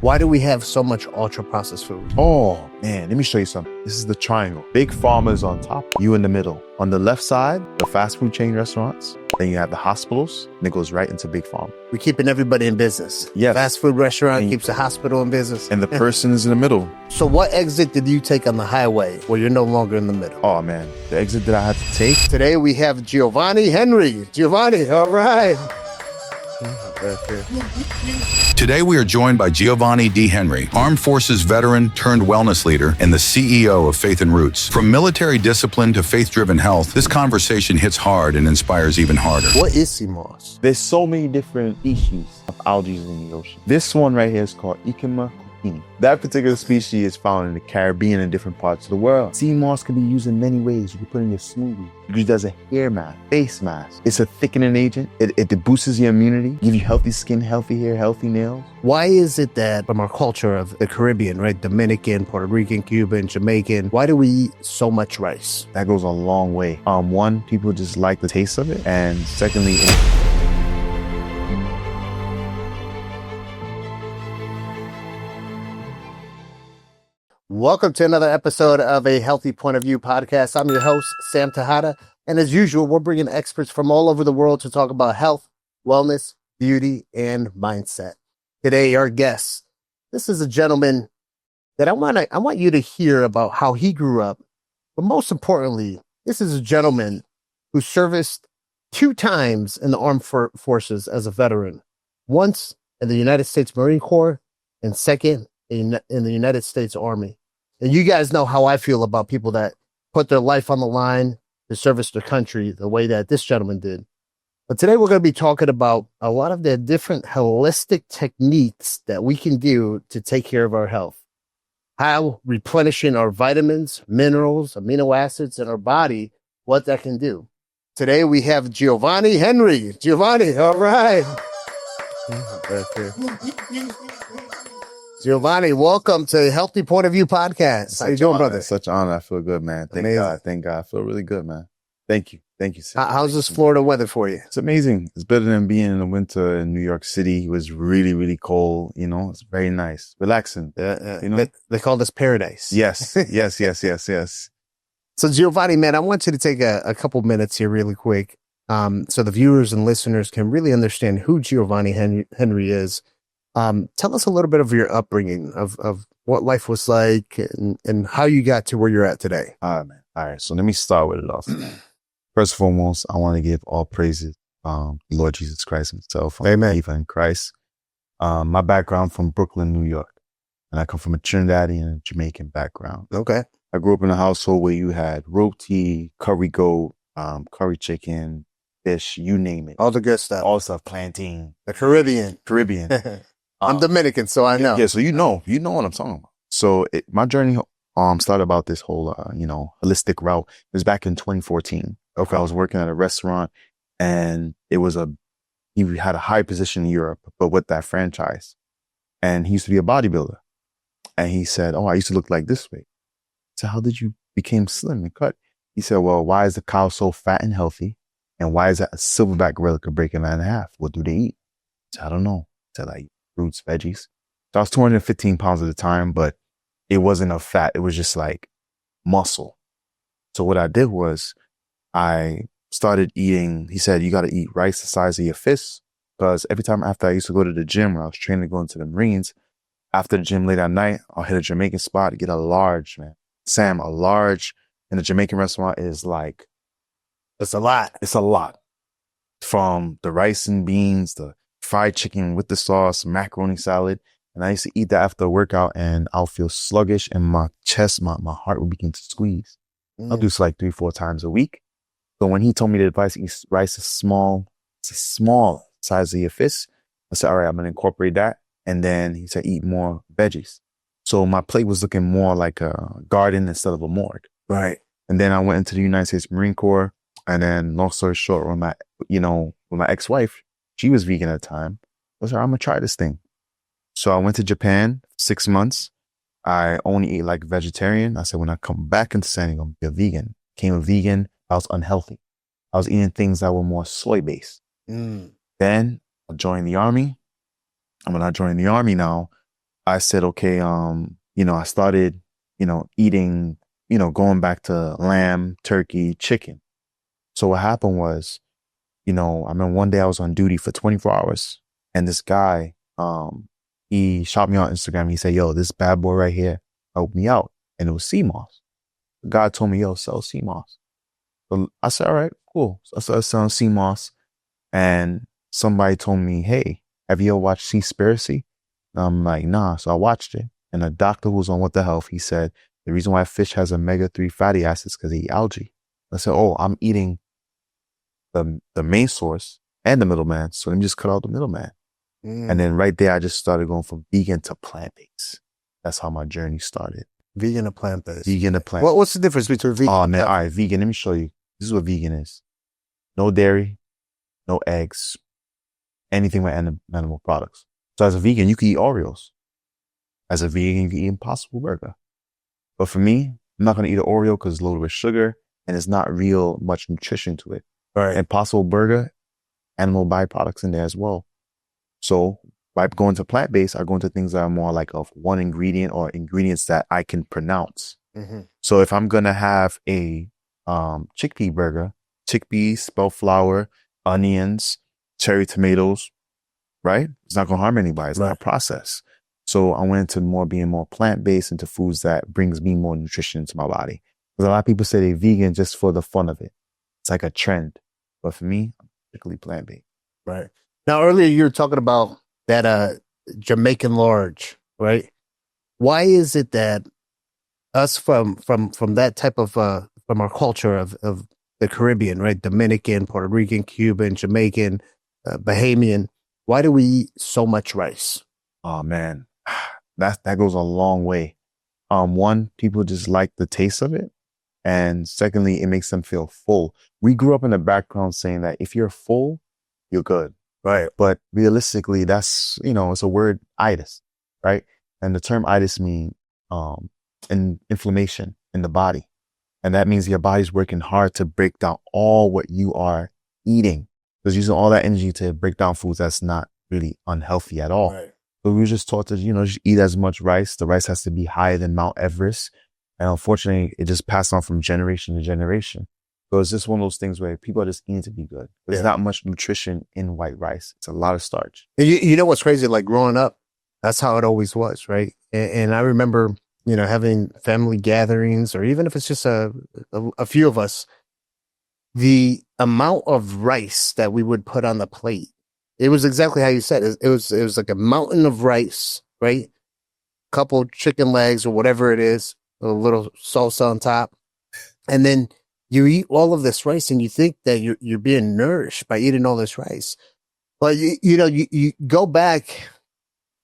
Why do we have so much ultra-processed food? Oh, man, let me show you something. This is the triangle. Big pharma is on top, you in the middle. On the left side, the fast food chain restaurants. Then you have the hospitals, and it goes right into big pharma. We're keeping everybody in business. Yes. Fast food restaurant keeps the hospital in business. And the person is in the middle. So what exit did you take on the highway where you're no longer in the middle? Oh, man, the exit that I had to take. Today we have Giovani Henry. Giovani, all right. Today we are joined by Giovani D. Henry, Armed Forces veteran turned wellness leader and the CEO of Faith and Roots. From military discipline to faith-driven health, this conversation hits hard and inspires even harder. What is sea moss? There's so many different species of algae in the ocean. This one right here is called Ikema coquini. That particular species is found in the Caribbean and different parts of the world. Sea moss can be used in many ways. You can put it in your smoothie. You can use it as a hair mask, face mask. It's a thickening agent. It boosts your immunity, give you healthy skin, healthy hair, healthy nails. Why is it that from our culture of the Caribbean, right, Dominican, Puerto Rican, Cuban, Jamaican, why do we eat so much rice? That goes a long way. One, people just like the taste of it. And secondly, Welcome to another episode of A Healthy Point of View podcast. I'm your host, Sam Tejada. And as usual, we're bringing experts from all over the world to talk about health, wellness, beauty, and mindset. Today, our guest, this is a gentleman that I want you to hear about how he grew up. But most importantly, this is a gentleman who serviced 2 times in the armed forces as a veteran. Once in the United States Marine Corps and second in the United States Army. And you guys know how I feel about people that put their life on the line to service their country the way that this gentleman did. But today we're going to be talking about a lot of the different holistic techniques that we can do to take care of our health. How replenishing our vitamins, minerals, amino acids in our body, what that can do. Today we have Giovani Henry. Giovani, all right. Giovani, welcome to Healthy Point of View podcast. How you doing, brother? Such honor. I feel good, man. Thank God. Thank God. I feel really good, man. Thank you. Thank you, sir. How's this Florida weather for you? It's amazing. It's better than being in the winter in New York City. It was really, really cold. You know, it's very nice. Relaxing. You know? They call this paradise. Yes. Yes. So Giovani, man, I want you to take a couple minutes here really quick. So the viewers and listeners can really understand who Giovani Henry is. Tell us a little bit of your upbringing, of what life was like and how you got to where you're at today. All right, man. All right. So let me start with it off. First and foremost, I want to give all praises to Lord Jesus Christ himself. Amen. Even in Christ. My background from Brooklyn, New York. And I come from a Trinidadian and Jamaican background. Okay. I grew up in a household where you had roti, curry goat, curry chicken, fish, you name it. All the good stuff. All stuff, plantain. The Caribbean. I'm Dominican, so I know. Yeah, so you know what I'm talking about. So my journey started about this whole, holistic route. It was back in 2014. Okay. I was working at a restaurant and he had a high position in Europe, but with that franchise. And he used to be a bodybuilder. And he said, I used to look like this way. So how did you become slim and cut? He said, well, why is the cow so fat and healthy? And why is that a silverback gorilla could break a man in half? What do they eat? I said, I don't know. I said, like fruits, veggies. So I was 215 pounds at the time, but it wasn't a fat. It was just like muscle. So what I did was I started eating. He said, you got to eat rice the size of your fist. Because every time after I used to go to the gym where I was training to go into the Marines, after the gym late at night, I'll hit a Jamaican spot to get a large, man. Sam, a large in a Jamaican restaurant is like, it's a lot. It's a lot. From the rice and beans, the fried chicken with the sauce, macaroni salad. And I used to eat that after a workout and I'll feel sluggish and my chest, my heart will begin to squeeze. I'll do this like 3-4 times a week. So when he told me the advice, eat rice is small. It's a small size of your fist. I said, all right, I'm going to incorporate that. And then he said, eat more veggies. So my plate was looking more like a garden instead of a morgue. Right. And then I went into the United States Marine Corps. And then long story short, with my ex-wife, she was vegan at the time. I was like, I'm going to try this thing. So I went to Japan 6 months. I only ate like vegetarian. I said, when I come back into San Diego, I'm going to be a vegan. Became a vegan. I was unhealthy. I was eating things that were more soy-based. Then I joined the Army. And when I joined the Army now, I said, okay, I started, eating, going back to lamb, turkey, chicken. So what happened was, I remember one day I was on duty for 24 hours and this guy, he shot me on Instagram. He said, yo, this bad boy right here helped me out. And it was sea moss. The guy told me, yo, sell sea moss. So I said, all right, cool. So I started selling sea moss and somebody told me, hey, have you ever watched Seaspiracy? And I'm like, nah. So I watched it. And a doctor who was on What the Health, he said, the reason why fish has omega-3 fatty acids is because they eat algae. I said, oh, I'm eating the main source and the middleman. So let me just cut out the middleman. And then right there, I just started going from vegan to plant-based. That's how my journey started. Vegan to plant-based. Vegan to plant. What's the difference between vegan? Oh man, all right, vegan. Let me show you. This is what vegan is. No dairy, no eggs, anything with animal products. So as a vegan, you can eat Oreos. As a vegan, you can eat Impossible Burger. But for me, I'm not going to eat an Oreo because it's loaded with sugar and it's not real much nutrition to it. Right. Impossible Burger, animal byproducts in there as well. So by going to plant-based, I go into things that are more like of one ingredient or ingredients that I can pronounce. Mm-hmm. So if I'm going to have a chickpea burger, chickpeas, spelt flour, onions, cherry tomatoes, right? It's not going to harm anybody. It's not a process. So I went into being more plant-based into foods that brings me more nutrition into my body. Because a lot of people say they're vegan just for the fun of it. It's like a trend. But for me, I'm strictly plant-based. Right. Now, earlier you were talking about that Jamaican large, right? Why is it that us from that type of from our culture of the Caribbean, right? Dominican, Puerto Rican, Cuban, Jamaican, Bahamian, why do we eat so much rice? Oh man, that goes a long way. One, people just like the taste of it. And secondly, it makes them feel full. We grew up in a background saying that if you're full, you're good. Right. But realistically, that's, it's a word, itis, right? And the term itis means inflammation in the body. And that means your body's working hard to break down all what you are eating. Because using all that energy to break down foods that's not really unhealthy at all. Right. So we were just taught to, just eat as much rice. The rice has to be higher than Mount Everest. And unfortunately, it just passed on from generation to generation. So it's just one of those things where people are just eating to be good. There's not much nutrition in white rice. It's a lot of starch. And you know what's crazy? Like growing up, that's how it always was, right? And I remember, having family gatherings, or even if it's just a few of us, the amount of rice that we would put on the plate, it was exactly how you said it. It was like a mountain of rice, right? Couple chicken legs or whatever it is, a little salsa on top, and then you eat all of this rice, and you think that you're being nourished by eating all this rice. But you go back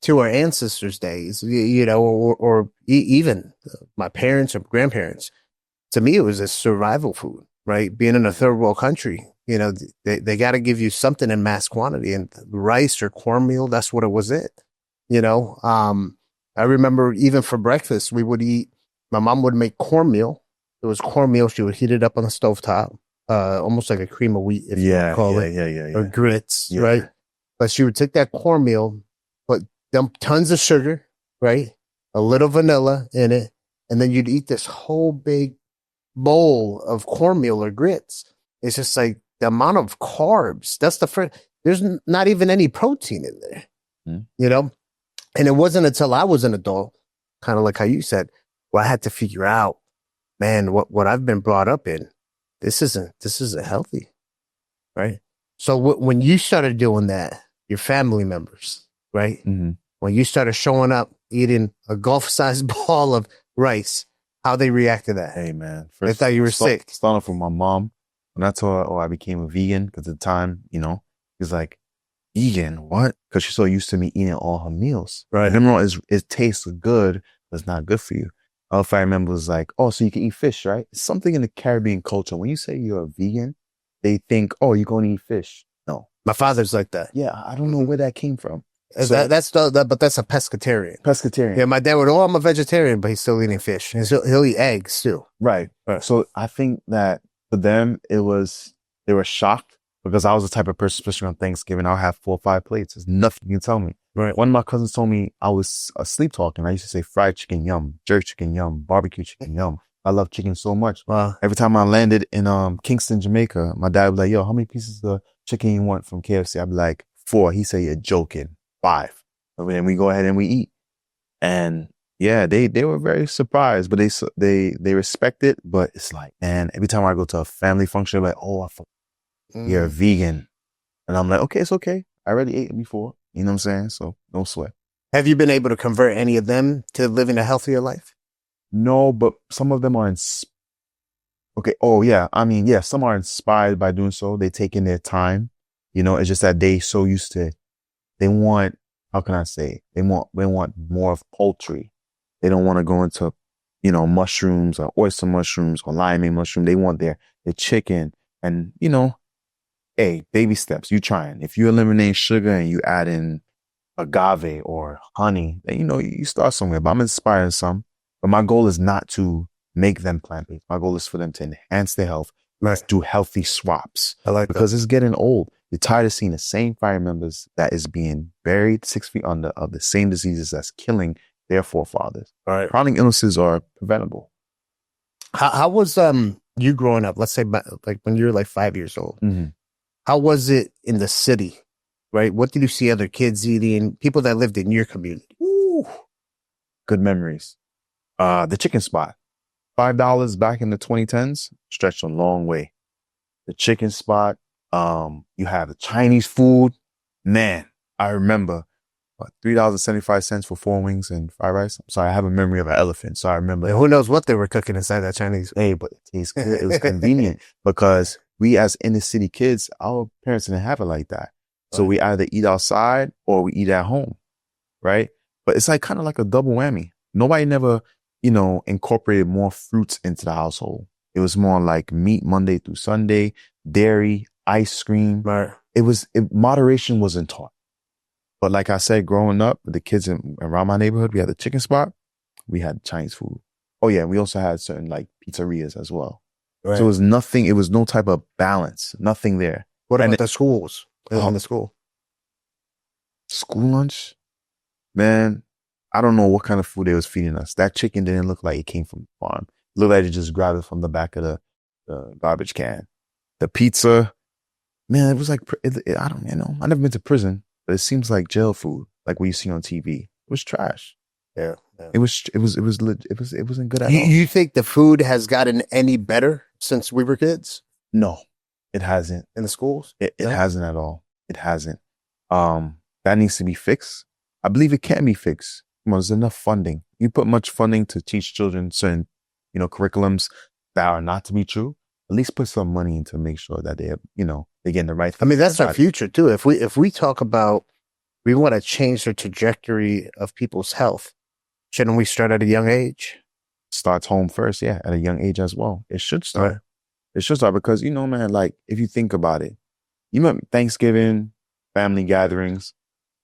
to our ancestors' days, or even my parents or grandparents. To me, it was a survival food, right? Being in a third world country, they got to give you something in mass quantity, and rice or cornmeal, that's what it was. I remember even for breakfast, my mom would make cornmeal. It was cornmeal. She would heat it up on the stovetop, almost like a cream of wheat, if you want to call it, or grits, right? But she would take that cornmeal, put tons of sugar, right? A little vanilla in it, and then you'd eat this whole big bowl of cornmeal or grits. It's just like the amount of carbs. That's there's not even any protein in there, And it wasn't until I was an adult, kind of like how you said, well, I had to figure out, man, what I've been brought up in, this isn't healthy, right? So when you started doing that, your family members, right? Mm-hmm. When you started showing up eating a golf-sized ball of rice, how they react to that? Hey man, They thought you were sick. Starting off with my mom, when I told her, I became a vegan, because at the time, she's like, vegan, what? Because she's so used to me eating all her meals. Right. Remember, it tastes good, but it's not good for you. Other family members was like, oh, so you can eat fish, right? It's something in the Caribbean culture. When you say you're a vegan, they think, oh, you're going to eat fish. No. My father's like that. Yeah, I don't know where that came from. But that's a pescatarian. Pescatarian. Yeah, my dad would, I'm a vegetarian, but he's still eating fish. And he'll eat eggs too. Right. So I think that for them, they were shocked, because I was the type of person, especially on Thanksgiving, I'll have 4 or 5 plates. There's nothing you can tell me. Right. One of my cousins told me I was sleep talking. I used to say fried chicken, yum, jerk chicken, yum, barbecue chicken, yum. I love chicken so much. Wow. Every time I landed in Kingston, Jamaica, my dad was like, yo, how many pieces of chicken you want from KFC? I'd be like, 4. He said, you're joking. 5. And then we go ahead and we eat. And yeah, they were very surprised, but they respect it. But it's like, man, every time I go to a family function, they're like, oh, I forgot you're a vegan. And I'm like, okay, it's okay. I already ate it before. You know what I'm saying? So no sweat. Have you been able to convert any of them to living a healthier life? No, but some of them are okay. Oh yeah. I mean, yeah, some are inspired by doing so. They take in their time. You know, it's just that they so used to, they want, how can I say? They want more of poultry. They don't want to go into, you know, mushrooms or oyster mushrooms or limeade mushroom. They want their chicken and, you know, hey, baby steps. You trying. If you eliminate sugar and you add in agave or honey, then, you know, you start somewhere. But I'm inspiring some. But my goal is not to make them plant-based. My goal is for them to enhance their health. Let's do healthy swaps. I like because it's getting old. You're tired of seeing the same family members that is being buried 6 feet under of the same diseases that's killing their forefathers. All right. Chronic illnesses are preventable. How was you growing up? Let's say like when you were like 5 years old. Mm-hmm. How was it in the city? Right? What did you see other kids eating? People that lived in your community? Ooh, good memories. The chicken spot. $5 back in the 2010s stretched a long way. The chicken spot. You have the Chinese food. Man, I remember $3.75 for 4 wings and fried rice. I'm sorry, I have a memory of an elephant, so I remember. Who knows what they were cooking inside that Chinese? Hey, but it tastes good. It was convenient because we as inner city kids, our parents didn't have it like that. So we either eat outside or we eat at home, right? But it's like kind of like a double whammy. Nobody never, you know, incorporated more fruits into the household. It was more like meat Monday through Sunday, dairy, ice cream. Right. Moderation wasn't taught. But like I said, growing up, the kids around my neighborhood, we had the chicken spot, we had Chinese food. Oh yeah, we also had certain like pizzerias as well. Right. So it was no type of balance, nothing there. What about the schools? On the school lunch, man, I don't know what kind of food they was feeding us. That chicken didn't look like it came from the farm. It looked like it just grabbed it from the back of the garbage can. The pizza, man, it was like, I don't know. I've never been to prison, but it seems like jail food, like what you see on TV. It was trash. Yeah. It wasn't good at all. You think the food has gotten any better since we were kids? No, it hasn't. In the schools? It hasn't at all. It hasn't. That needs to be fixed. I believe it can be fixed. Come on, there's enough funding. You put much funding to teach children certain, you know, curriculums that are not to be true. At least put some money in to make sure that they're getting the right thing. I mean, that's our future too. If we talk about we want to change the trajectory of people's health, shouldn't we start at a young age? Starts home first, yeah, at a young age as well. It should start. Right. It should start because, you know, man, like if you think about it, you remember Thanksgiving, family gatherings.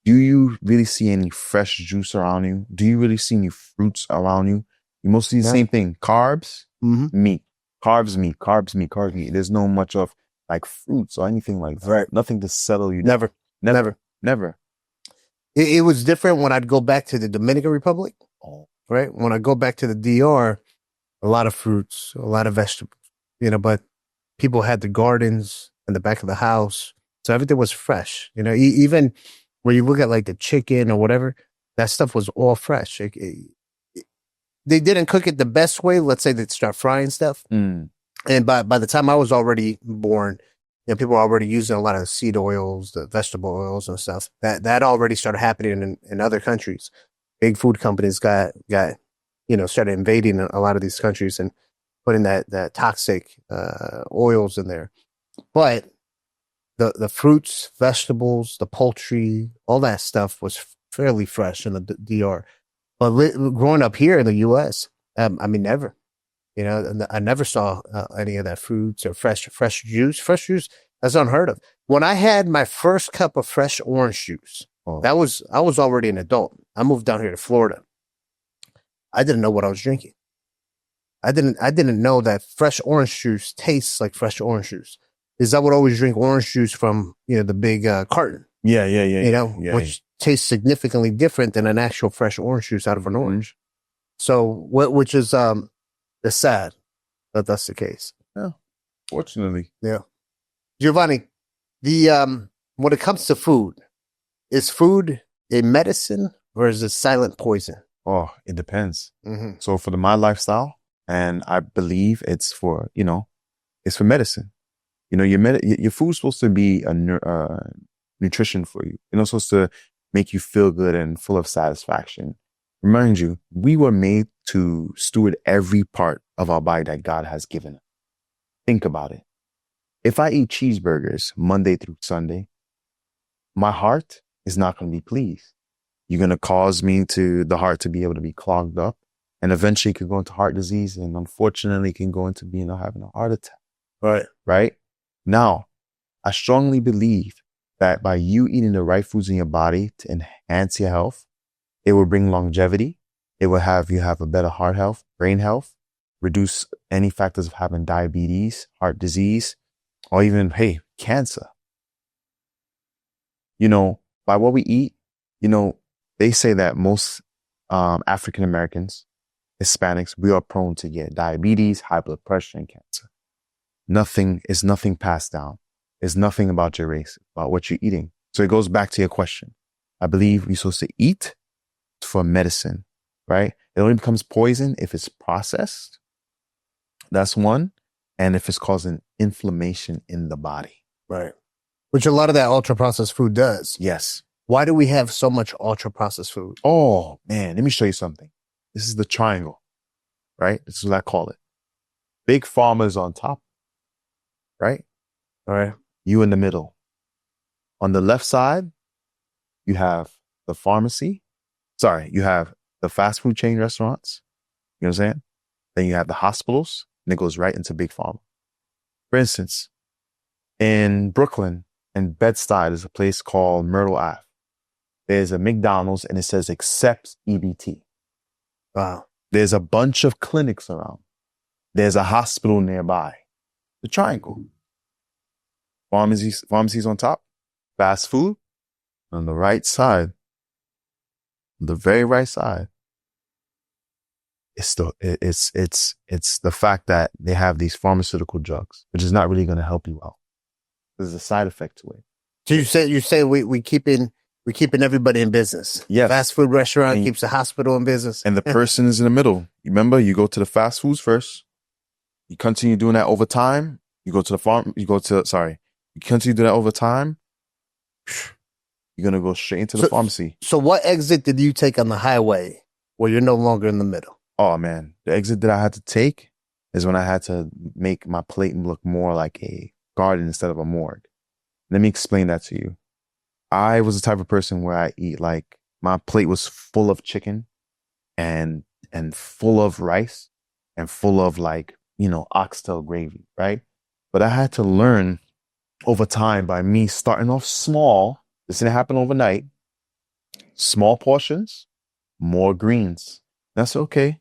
Do you really see any fresh juice around you? Do you really see any fruits around you? You mostly see the same thing. Carbs, meat. Carbs, meat. Carbs, meat. Carbs, meat. There's no much of like fruits or anything like that. Right. Nothing to settle you. Never. It was different when I'd go back to the Dominican Republic. Oh. Right. When I go back to the DR, a lot of fruits, a lot of vegetables, you know, but people had the gardens in the back of the house. So everything was fresh, you know, even where you look at like the chicken or whatever, that stuff was all fresh. They didn't cook it the best way. Let's say they'd start frying stuff. And by the time I was already born, you know, people were already using a lot of seed oils, the vegetable oils and stuff. That already started happening in other countries. Big food companies got started invading a lot of these countries and putting that toxic oils in there. But the fruits, vegetables, the poultry, all that stuff was fairly fresh in the DR. But growing up here in the U.S., I mean, never. You know, I never saw any of that fruits or fresh juice. Fresh juice, that's unheard of. When I had my first cup of fresh orange juice, I was already an adult. I moved down here to Florida. I didn't know what I was drinking. I didn't know that fresh orange juice tastes like fresh orange juice. I would always drink orange juice from, you know, the big carton. Yeah. You know, yeah, which tastes significantly different than an actual fresh orange juice out of an orange. So, which is it's sad that that's the case. Yeah, fortunately. Yeah, Giovani, the when it comes to food, is food a medicine or is it silent poison? Oh, it depends. Mm-hmm. So for my lifestyle, and I believe it's for, it's for medicine. Your food's supposed to be a nutrition for you. It's supposed to make you feel good and full of satisfaction. Remind you, we were made to steward every part of our body that God has given us. Think about it. If I eat cheeseburgers Monday through Sunday, my heart is not going to be pleased. You're going to cause the heart to be able to be clogged up, and eventually it could go into heart disease, and unfortunately it can go into having a heart attack. Right? Now, I strongly believe that by you eating the right foods in your body to enhance your health, it will bring longevity. It will have you have a better heart health, brain health, reduce any factors of having diabetes, heart disease, or even, cancer. By what we eat, they say that most African Americans, Hispanics, we are prone to get diabetes, high blood pressure, and cancer. Nothing passed down. It's nothing about your race, about what you're eating. So it goes back to your question. I believe we're supposed to eat for medicine, right? It only becomes poison if it's processed. That's one. And if it's causing inflammation in the body. Right. Which a lot of that ultra-processed food does. Yes. Why do we have so much ultra-processed food? Oh, man, let me show you something. This is the triangle, right? This is what I call it. Big pharma is on top, right? All right. You in the middle. On the left side, you have the pharmacy. You have the fast food chain restaurants. You know what I'm saying? Then you have the hospitals, and it goes right into big pharma. For instance, in Brooklyn and Bed-Stuy, there's a place called Myrtle Ave. There's a McDonald's and it says accepts EBT. Wow. There's a bunch of clinics around. There's a hospital nearby. The triangle. Pharmacies on top. Fast food on the right side. On the very right side. It's the fact that they have these pharmaceutical drugs, which is not really going to help you out. There's a side effect to it. So you say we keeping everybody in business. Yes. Fast food restaurant keeps the hospital in business. And the person is in the middle. Remember, you go to the fast foods first. You continue doing that over time. You continue doing that over time. You're going to go straight into the pharmacy. So what exit did you take on the highway where you're no longer in the middle? Oh, man. The exit that I had to take is when I had to make my plate look more like a garden instead of a morgue. Let me explain that to you. I was the type of person where I eat my plate was full of chicken and full of rice and full of oxtail gravy, right? But I had to learn over time by me starting off small. This didn't happen overnight. Small portions, more greens. That's okay.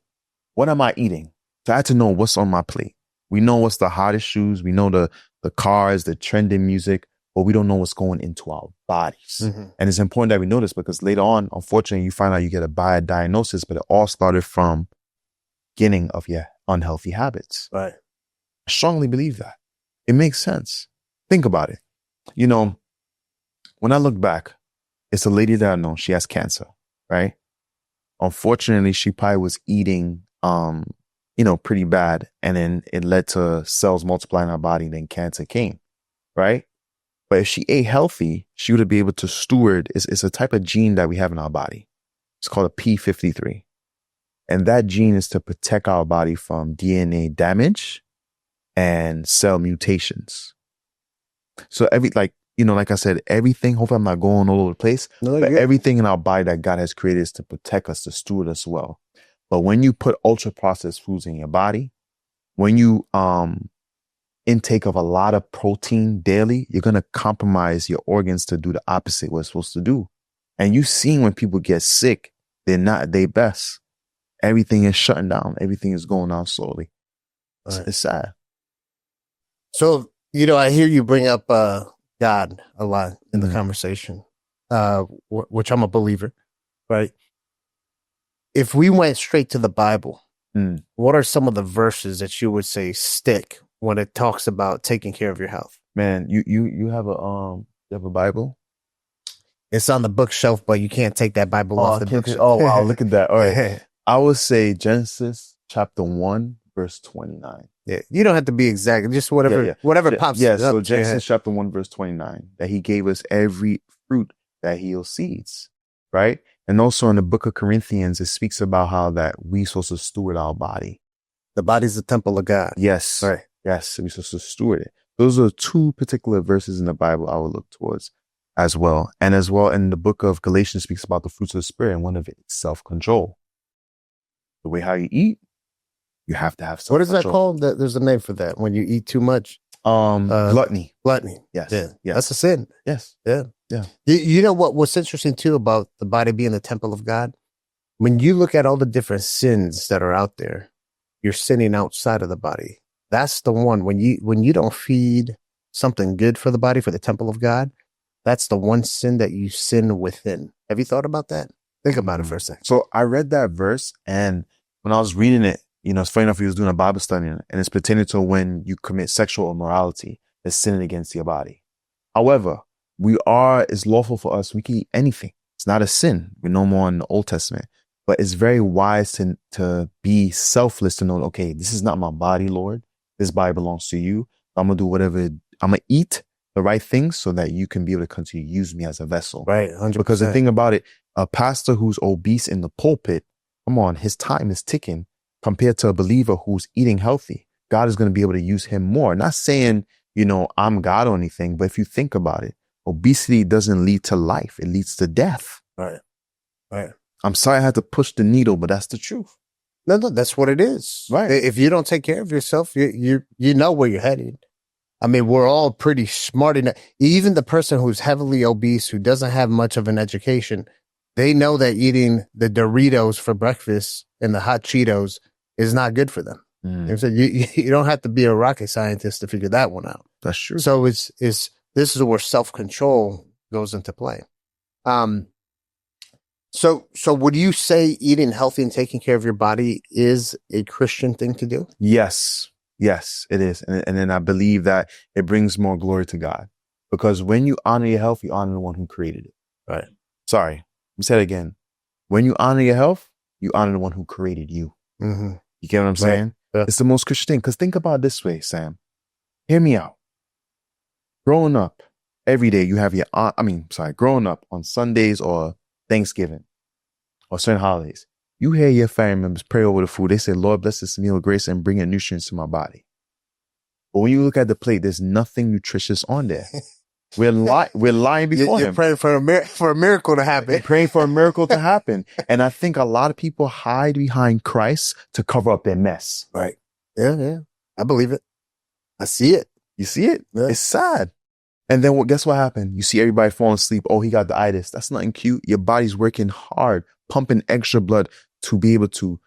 What am I eating? So I had to know what's on my plate. We know what's the hottest shoes. We know the cars, the trending music, but we don't know what's going into our bodies. Mm-hmm. And it's important that we know this because later on, unfortunately, you find out you get a bad diagnosis, but it all started from beginning of your unhealthy habits. Right. I strongly believe that. It makes sense. Think about it. When I look back, it's a lady that I know. She has cancer, right? Unfortunately, she probably was eating, pretty bad. And then it led to cells multiplying in her body. And then cancer came, right? But if she ate healthy, she would be able to steward. It's a type of gene that we have in our body. It's called a P53. And that gene is to protect our body from DNA damage and cell mutations. So like I said, everything, hopefully I'm not going all over the place, but everything in our body that God has created is to protect us, to steward us well. But when you put ultra processed foods in your body, when you intake of a lot of protein daily, you're going to compromise your organs to do the opposite what it's supposed to do. And you've seen when people get sick, they're not at their best. Everything is shutting down. Everything is going down slowly. Right. It's sad. So, I hear you bring up God a lot in the conversation. which I'm a believer, right? If we went straight to the Bible, what are some of the verses that you would say stick when it talks about taking care of your health? Man, you have a Bible? It's on the bookshelf, but you can't take that Bible off the bookshelf. Oh, wow, look at that. All right. I would say Genesis chapter 1, verse 29. Yeah, you don't have to be exact. Just whatever pops Yeah, up. so Genesis chapter 1, verse 29, that he gave us every fruit that yields seeds, right? And also in the book of Corinthians, it speaks about how that we supposed to steward our body. The body's the temple of God. Yes. Right. Yes, we're supposed to steward it. Those are two particular verses in the Bible I would look towards as well. And as well in the book of Galatians speaks about the fruits of the Spirit, and one of it is self-control. The way how you eat, you have to have self-control. What is that called? There's a name for that. When you eat too much. Gluttony. Gluttony. Yes. Yeah. Yes. That's a sin. Yes. Yeah. Yeah. You know what's interesting too about the body being the temple of God? When you look at all the different sins that are out there, you're sinning outside of the body. That's the one. When you don't feed something good for the body, for the temple of God, that's the one sin that you sin within. Have you thought about that? Think about it for a second. So I read that verse, and when I was reading it, it's funny enough, he was doing a Bible study, and it's pertaining to when you commit sexual immorality, it's sinning against your body. However, it's lawful for us. We can eat anything. It's not a sin. We're no more in the Old Testament, but it's very wise to be selfless, to know, okay, this is not my body, Lord. This body belongs to you. I'm going to do whatever. I'm going to eat the right things so that you can be able to continue to use me as a vessel. Right. 100%. Because the thing about it, a pastor who's obese in the pulpit, come on, his time is ticking compared to a believer who's eating healthy. God is going to be able to use him more. Not saying, I'm God or anything, but if you think about it, obesity doesn't lead to life. It leads to death. Right. Right. I'm sorry I had to push the needle, but that's the truth. No, that's what it is. Right. If you don't take care of yourself, you know where you're headed. I mean, we're all pretty smart enough. Even the person who's heavily obese, who doesn't have much of an education, they know that eating the Doritos for breakfast and the hot Cheetos is not good for them. So you don't have to be a rocket scientist to figure that one out. That's true. So this is where self-control goes into play. So would you say eating healthy and taking care of your body is a Christian thing to do? Yes, it is. And then I believe that it brings more glory to God, because when you honor your health, you honor the one who created it. Right. Sorry. Let me say it again. When you honor your health, you honor the one who created you. Mm-hmm. You get what I'm saying? Right. Yeah. It's the most Christian thing. Because think about it this way, Sam. Hear me out. Growing up, every day you have growing up on Sundays or Thanksgiving or certain holidays, you hear your family members pray over the food. They say, Lord, bless this meal of grace and bring in nutrients to my body. But when you look at the plate, there's nothing nutritious on there. We're lying before You're him. praying for a miracle to happen. Praying for a miracle to happen. And I think a lot of people hide behind Christ to cover up their mess. Right. Yeah. I believe it. I see it. You see it? Yeah. It's sad. And then guess what happened? You see everybody falling asleep. Oh, he got the itis. That's nothing cute. Your body's working hard, pumping extra blood to be able to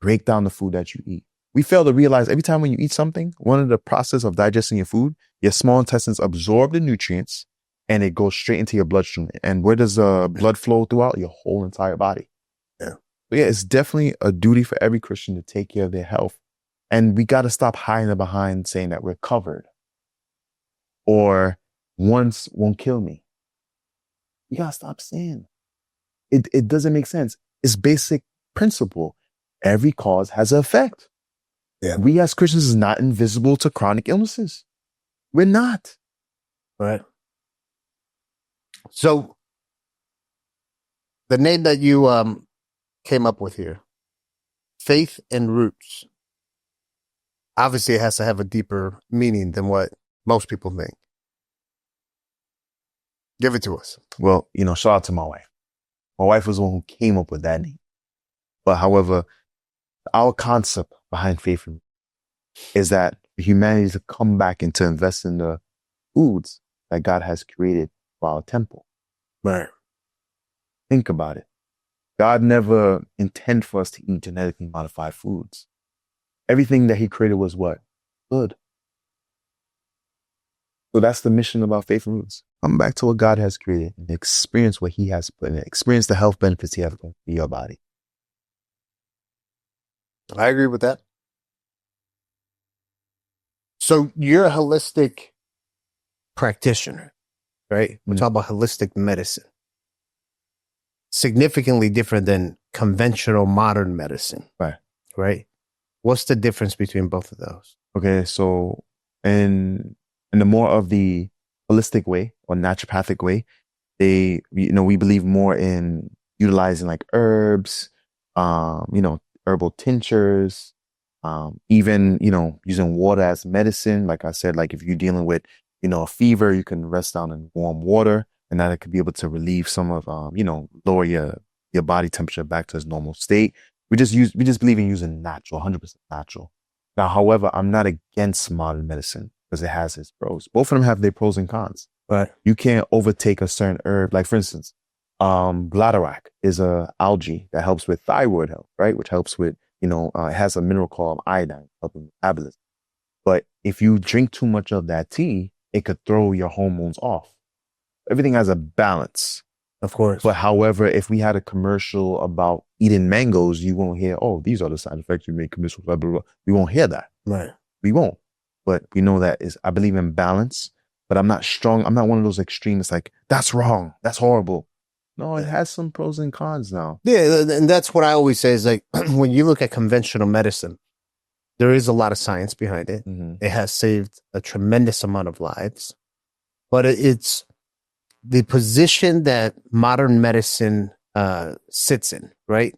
break down the food that you eat. We fail to realize every time when you eat something, one of the process of digesting your food, your small intestines absorb the nutrients and it goes straight into your bloodstream. And where does blood flow throughout? Your whole entire body. Yeah. So yeah, it's definitely a duty for every Christian to take care of their health. And we got to stop hiding behind saying that we're covered or once won't kill me. You got to stop saying it doesn't make sense. It's basic principle. Every cause has an effect. Yeah. We as Christians is not invisible to chronic illnesses. We're not. Right. So the name that you came up with here, Faith and Roots, obviously it has to have a deeper meaning than what most people think. Give it to us. Well, shout out to my wife. My wife was the one who came up with that name. But however, our concept behind faith is that humanity is to come back and to invest in the foods that God has created for our temple. Right. Think about it. God never intended for us to eat genetically modified foods. Everything that he created was what? Good. So that's the mission of our faith and roots. come back to what God has created and experience what he has put in it. Experience the health benefits he has put in your body. I agree with that. So you're a holistic practitioner, right? We're talking about holistic medicine. Significantly different than conventional modern medicine. Right. Right. What's the difference between both of those? Okay, so in the more of the holistic way or naturopathic way, we believe more in utilizing like herbs, herbal tinctures, even, using water as medicine. Like I said, like if you're dealing with, a fever, you can rest down in warm water and that it could be able to relieve some of, lower your body temperature back to its normal state. We just believe in using natural, 100% natural. Now, however, I'm not against modern medicine because it has its pros. Both of them have their pros and cons. Right. You can't overtake a certain herb. Like for instance, bladderwrack is a algae that helps with thyroid health, right? Which helps with, it has a mineral called iodine, helping with metabolism. But if you drink too much of that tea, it could throw your hormones off. Everything has a balance. Of course. But however, if we had a commercial about eating mangoes, you won't hear, oh, these are the side effects you make commercials, blah, blah, blah. We won't hear that. Right. We won't. But we know I believe in balance, but I'm not strong. I'm not one of those extremists like, that's wrong. That's horrible. No, it has some pros and cons now. Yeah. And that's what I always say is like, when you look at conventional medicine, there is a lot of science behind it. Mm-hmm. It has saved a tremendous amount of lives, but it's the position that modern medicine sits in, right?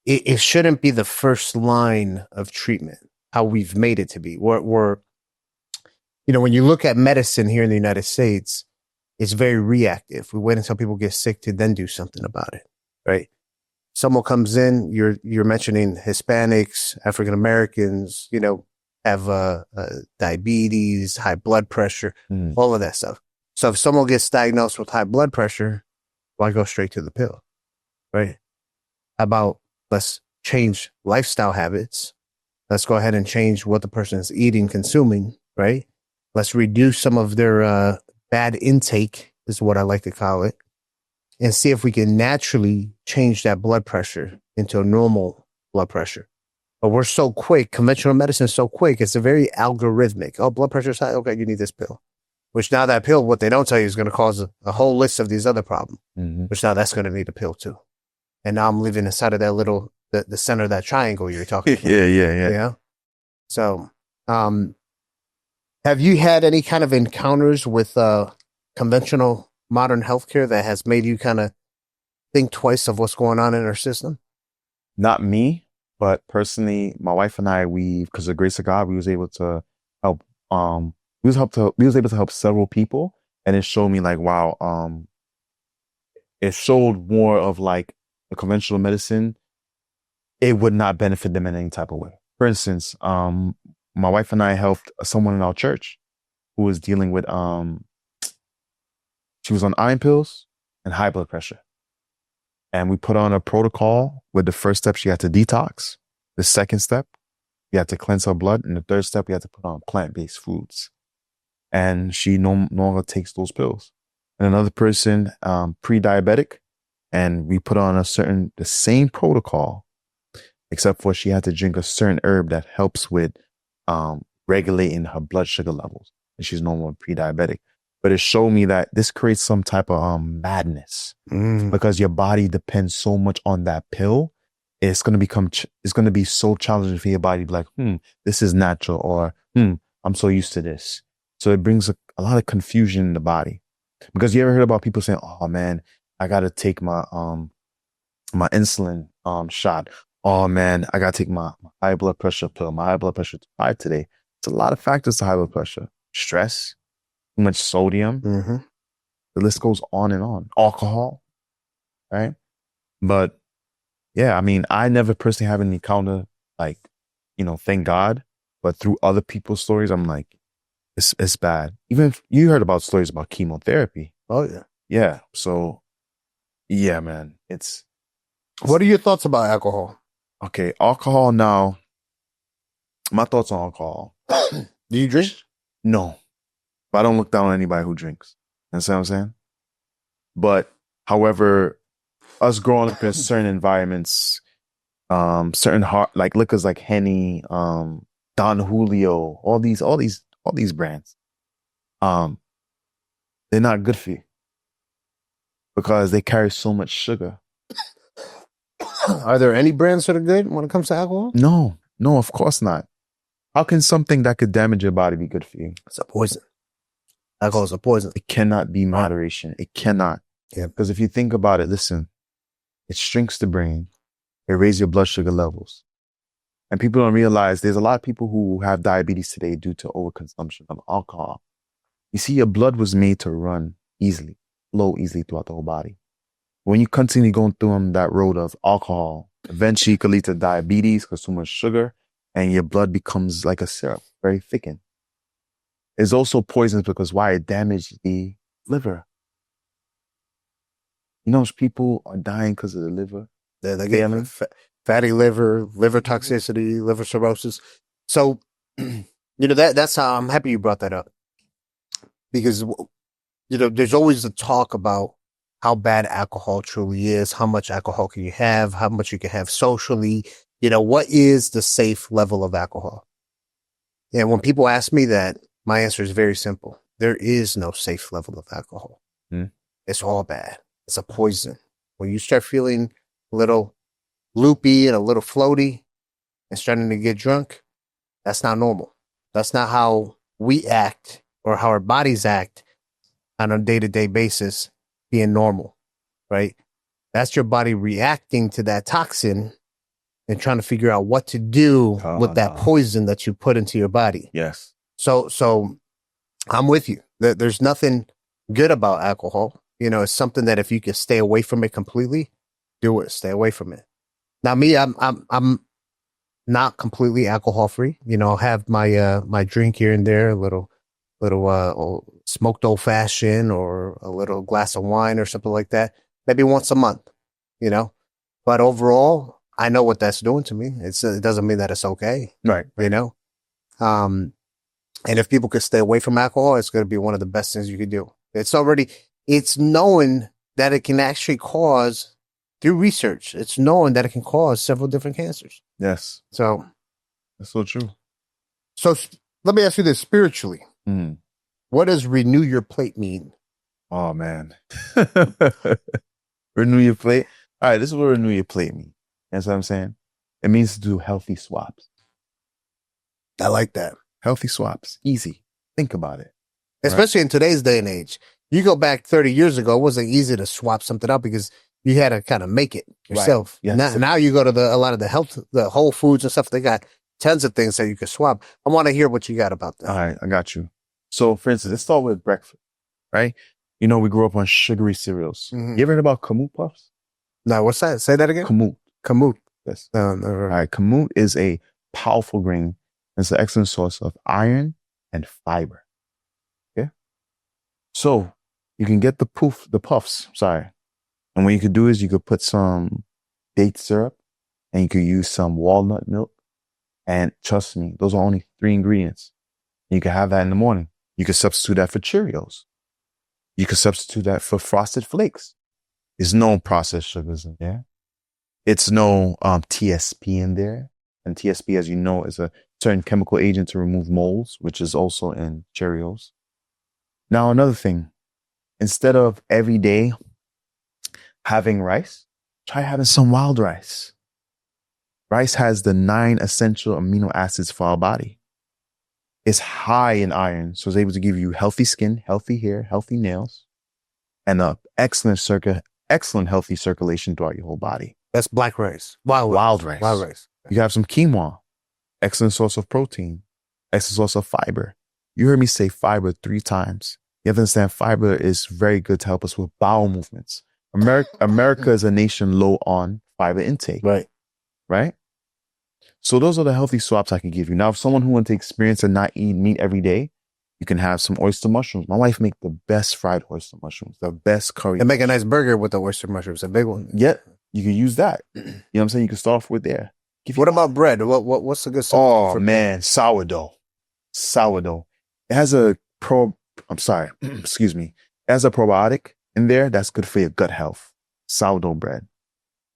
It shouldn't be the first line of treatment, how we've made it to be. We're when you look at medicine here in the United States, it's very reactive. We wait until people get sick to then do something about it, right? Someone comes in, you're mentioning Hispanics, African Americans, have diabetes, high blood pressure, all of that stuff. So if someone gets diagnosed with high blood pressure, why go straight to the pill, right? How about let's change lifestyle habits. Let's go ahead and change what the person is eating, consuming, right? Let's reduce some of their bad intake, is what I like to call it, and see if we can naturally change that blood pressure into a normal blood pressure. But we're so quick, conventional medicine is so quick, it's a very algorithmic. Oh, blood pressure is high, okay, you need this pill. Which now that pill, what they don't tell you is going to cause a whole list of these other problems, which now that's going to need a pill too. And now I'm living inside of that little, the center of that triangle you're talking about. Yeah. Yeah. So, have you had any kind of encounters with conventional modern healthcare that has made you kind of think twice of what's going on in our system? Not me, but personally, my wife and I, because of the grace of God, we was able to help, we was able to help several people, and it showed me like, wow, it showed more of like the conventional medicine. It would not benefit them in any type of way. For instance, my wife and I helped someone in our church who was dealing with, she was on iron pills and high blood pressure. And we put on a protocol where the first step, she had to detox. The second step, we had to cleanse her blood. And the third step, we had to put on plant-based foods. And she no longer takes those pills. And another person, pre-diabetic, and we put on the same protocol, except for she had to drink a certain herb that helps with regulating her blood sugar levels. And she's no more pre-diabetic. But it showed me that this creates some type of madness because your body depends so much on that pill. It's going to be so challenging for your body to be like, this is natural, or I'm so used to this. So it brings a lot of confusion in the body. Because you ever heard about people saying, oh man, I got to take my insulin shot. Oh man, I got to take my high blood pressure pill. My high blood pressure is 5 today. It's a lot of factors to high blood pressure. Stress, too much sodium. The list goes on and on. Alcohol, right? But yeah, I mean, I never personally have an encounter like, thank God. But through other people's stories, I'm like, it's bad. Even if you heard about stories about chemotherapy. Oh yeah. Yeah. So yeah, man, What are your thoughts about alcohol? Okay, alcohol now. My thoughts on alcohol. Do you drink? No. But I don't look down on anybody who drinks. That's what I'm saying? But however, us growing up in certain environments, certain like liquors like Henny, Don Julio, all these brands, they're not good for you because they carry so much sugar. Are there any brands that are good when it comes to alcohol? No, of course not. How can something that could damage your body be good for you? It's a poison. Alcohol is a poison. It cannot be moderation. It cannot. Yeah. Because if you think about it, listen, it shrinks the brain. It raises your blood sugar levels. And people don't realize there's a lot of people who have diabetes today due to overconsumption of alcohol. You see, your blood was made to run easily, flow easily throughout the whole body. When you continue going through that road of alcohol, eventually it could lead to diabetes because too much sugar, and your blood becomes like a syrup, very thickened. It's also poisonous because why? It damaged the liver. You know, people are dying because of the liver. They get fatty liver, liver toxicity, liver cirrhosis. So, that's how I'm happy you brought that up. Because, there's always the talk about how bad alcohol truly is, how much alcohol can you have, how much you can have socially, what is the safe level of alcohol? And when people ask me that, my answer is very simple. There is no safe level of alcohol. It's all bad. It's a poison. When you start feeling a little loopy and a little floaty and starting to get drunk, that's not normal. That's not how we act or how our bodies act on a day-to-day basis being normal, right? That's your body reacting to that toxin and trying to figure out what to do with that poison that you put into your body. Yes. So I'm with you. There's nothing good about alcohol. It's something that if you can stay away from it completely, do it. Stay away from it. Now, me, I'm not completely alcohol free. I'll have my my drink here and there, a little smoked old fashioned or a little glass of wine or something like that, maybe once a month. But overall, I know what that's doing to me. It doesn't mean that it's okay, right? And if people could stay away from alcohol, it's going to be one of the best things you could do. It's known that it can actually cause, through research, it's known that it can cause several different cancers. Yes. So that's so true. So let me ask you this spiritually. What does renew your plate mean? Oh, man. Renew your plate. All right. This is what renew your plate means. That's what I'm saying. It means to do healthy swaps. I like that. Healthy swaps. Easy. Think about it. Especially in today's day and age. You go back 30 years ago, it wasn't easy to swap something up because you had to kind of make it yourself. Right. Yes. Now you go to a lot of the Whole Foods and stuff. They got tons of things that you can swap. I want to hear what you got about that. All right. I got you. So, for instance, let's start with breakfast, right? We grew up on sugary cereals. You ever heard about Kamut Puffs? No, what's that? Say that again? Kamut. Yes. No, never. All right. Kamut is a powerful grain. It's an excellent source of iron and fiber. Okay. So you can get the puffs. And what you could do is you could put some date syrup and you could use some walnut milk. And trust me, those are only 3 ingredients. You can have that in the morning. You can substitute that for Cheerios. You can substitute that for Frosted Flakes. There's no processed sugars in there. It's no TSP in there. And TSP, as you know, is a certain chemical agent to remove molds, which is also in Cheerios. Now, another thing, instead of every day having rice, try having some wild rice. Rice has the 9 essential amino acids for our body. It's high in iron, so it's able to give you healthy skin, healthy hair, healthy nails, and a excellent healthy circulation throughout your whole body. That's black rice. Wild rice. You have some quinoa, excellent source of protein, excellent source of fiber. You heard me say fiber 3 times. You have to understand fiber is very good to help us with bowel movements. America is a nation low on fiber intake. Right? So those are the healthy swaps I can give you. Now, if someone who wants to experience and not eat meat every day, you can have some oyster mushrooms. My wife makes the best fried oyster mushrooms, the best curry. And make a nice burger with the oyster mushrooms, a big one. Yeah, you can use that. You know what I'm saying? You can start off with there. What about bread? What's a good substitute? Oh, man, sourdough. It has excuse me. As a probiotic in there, that's good for your gut health. Sourdough bread,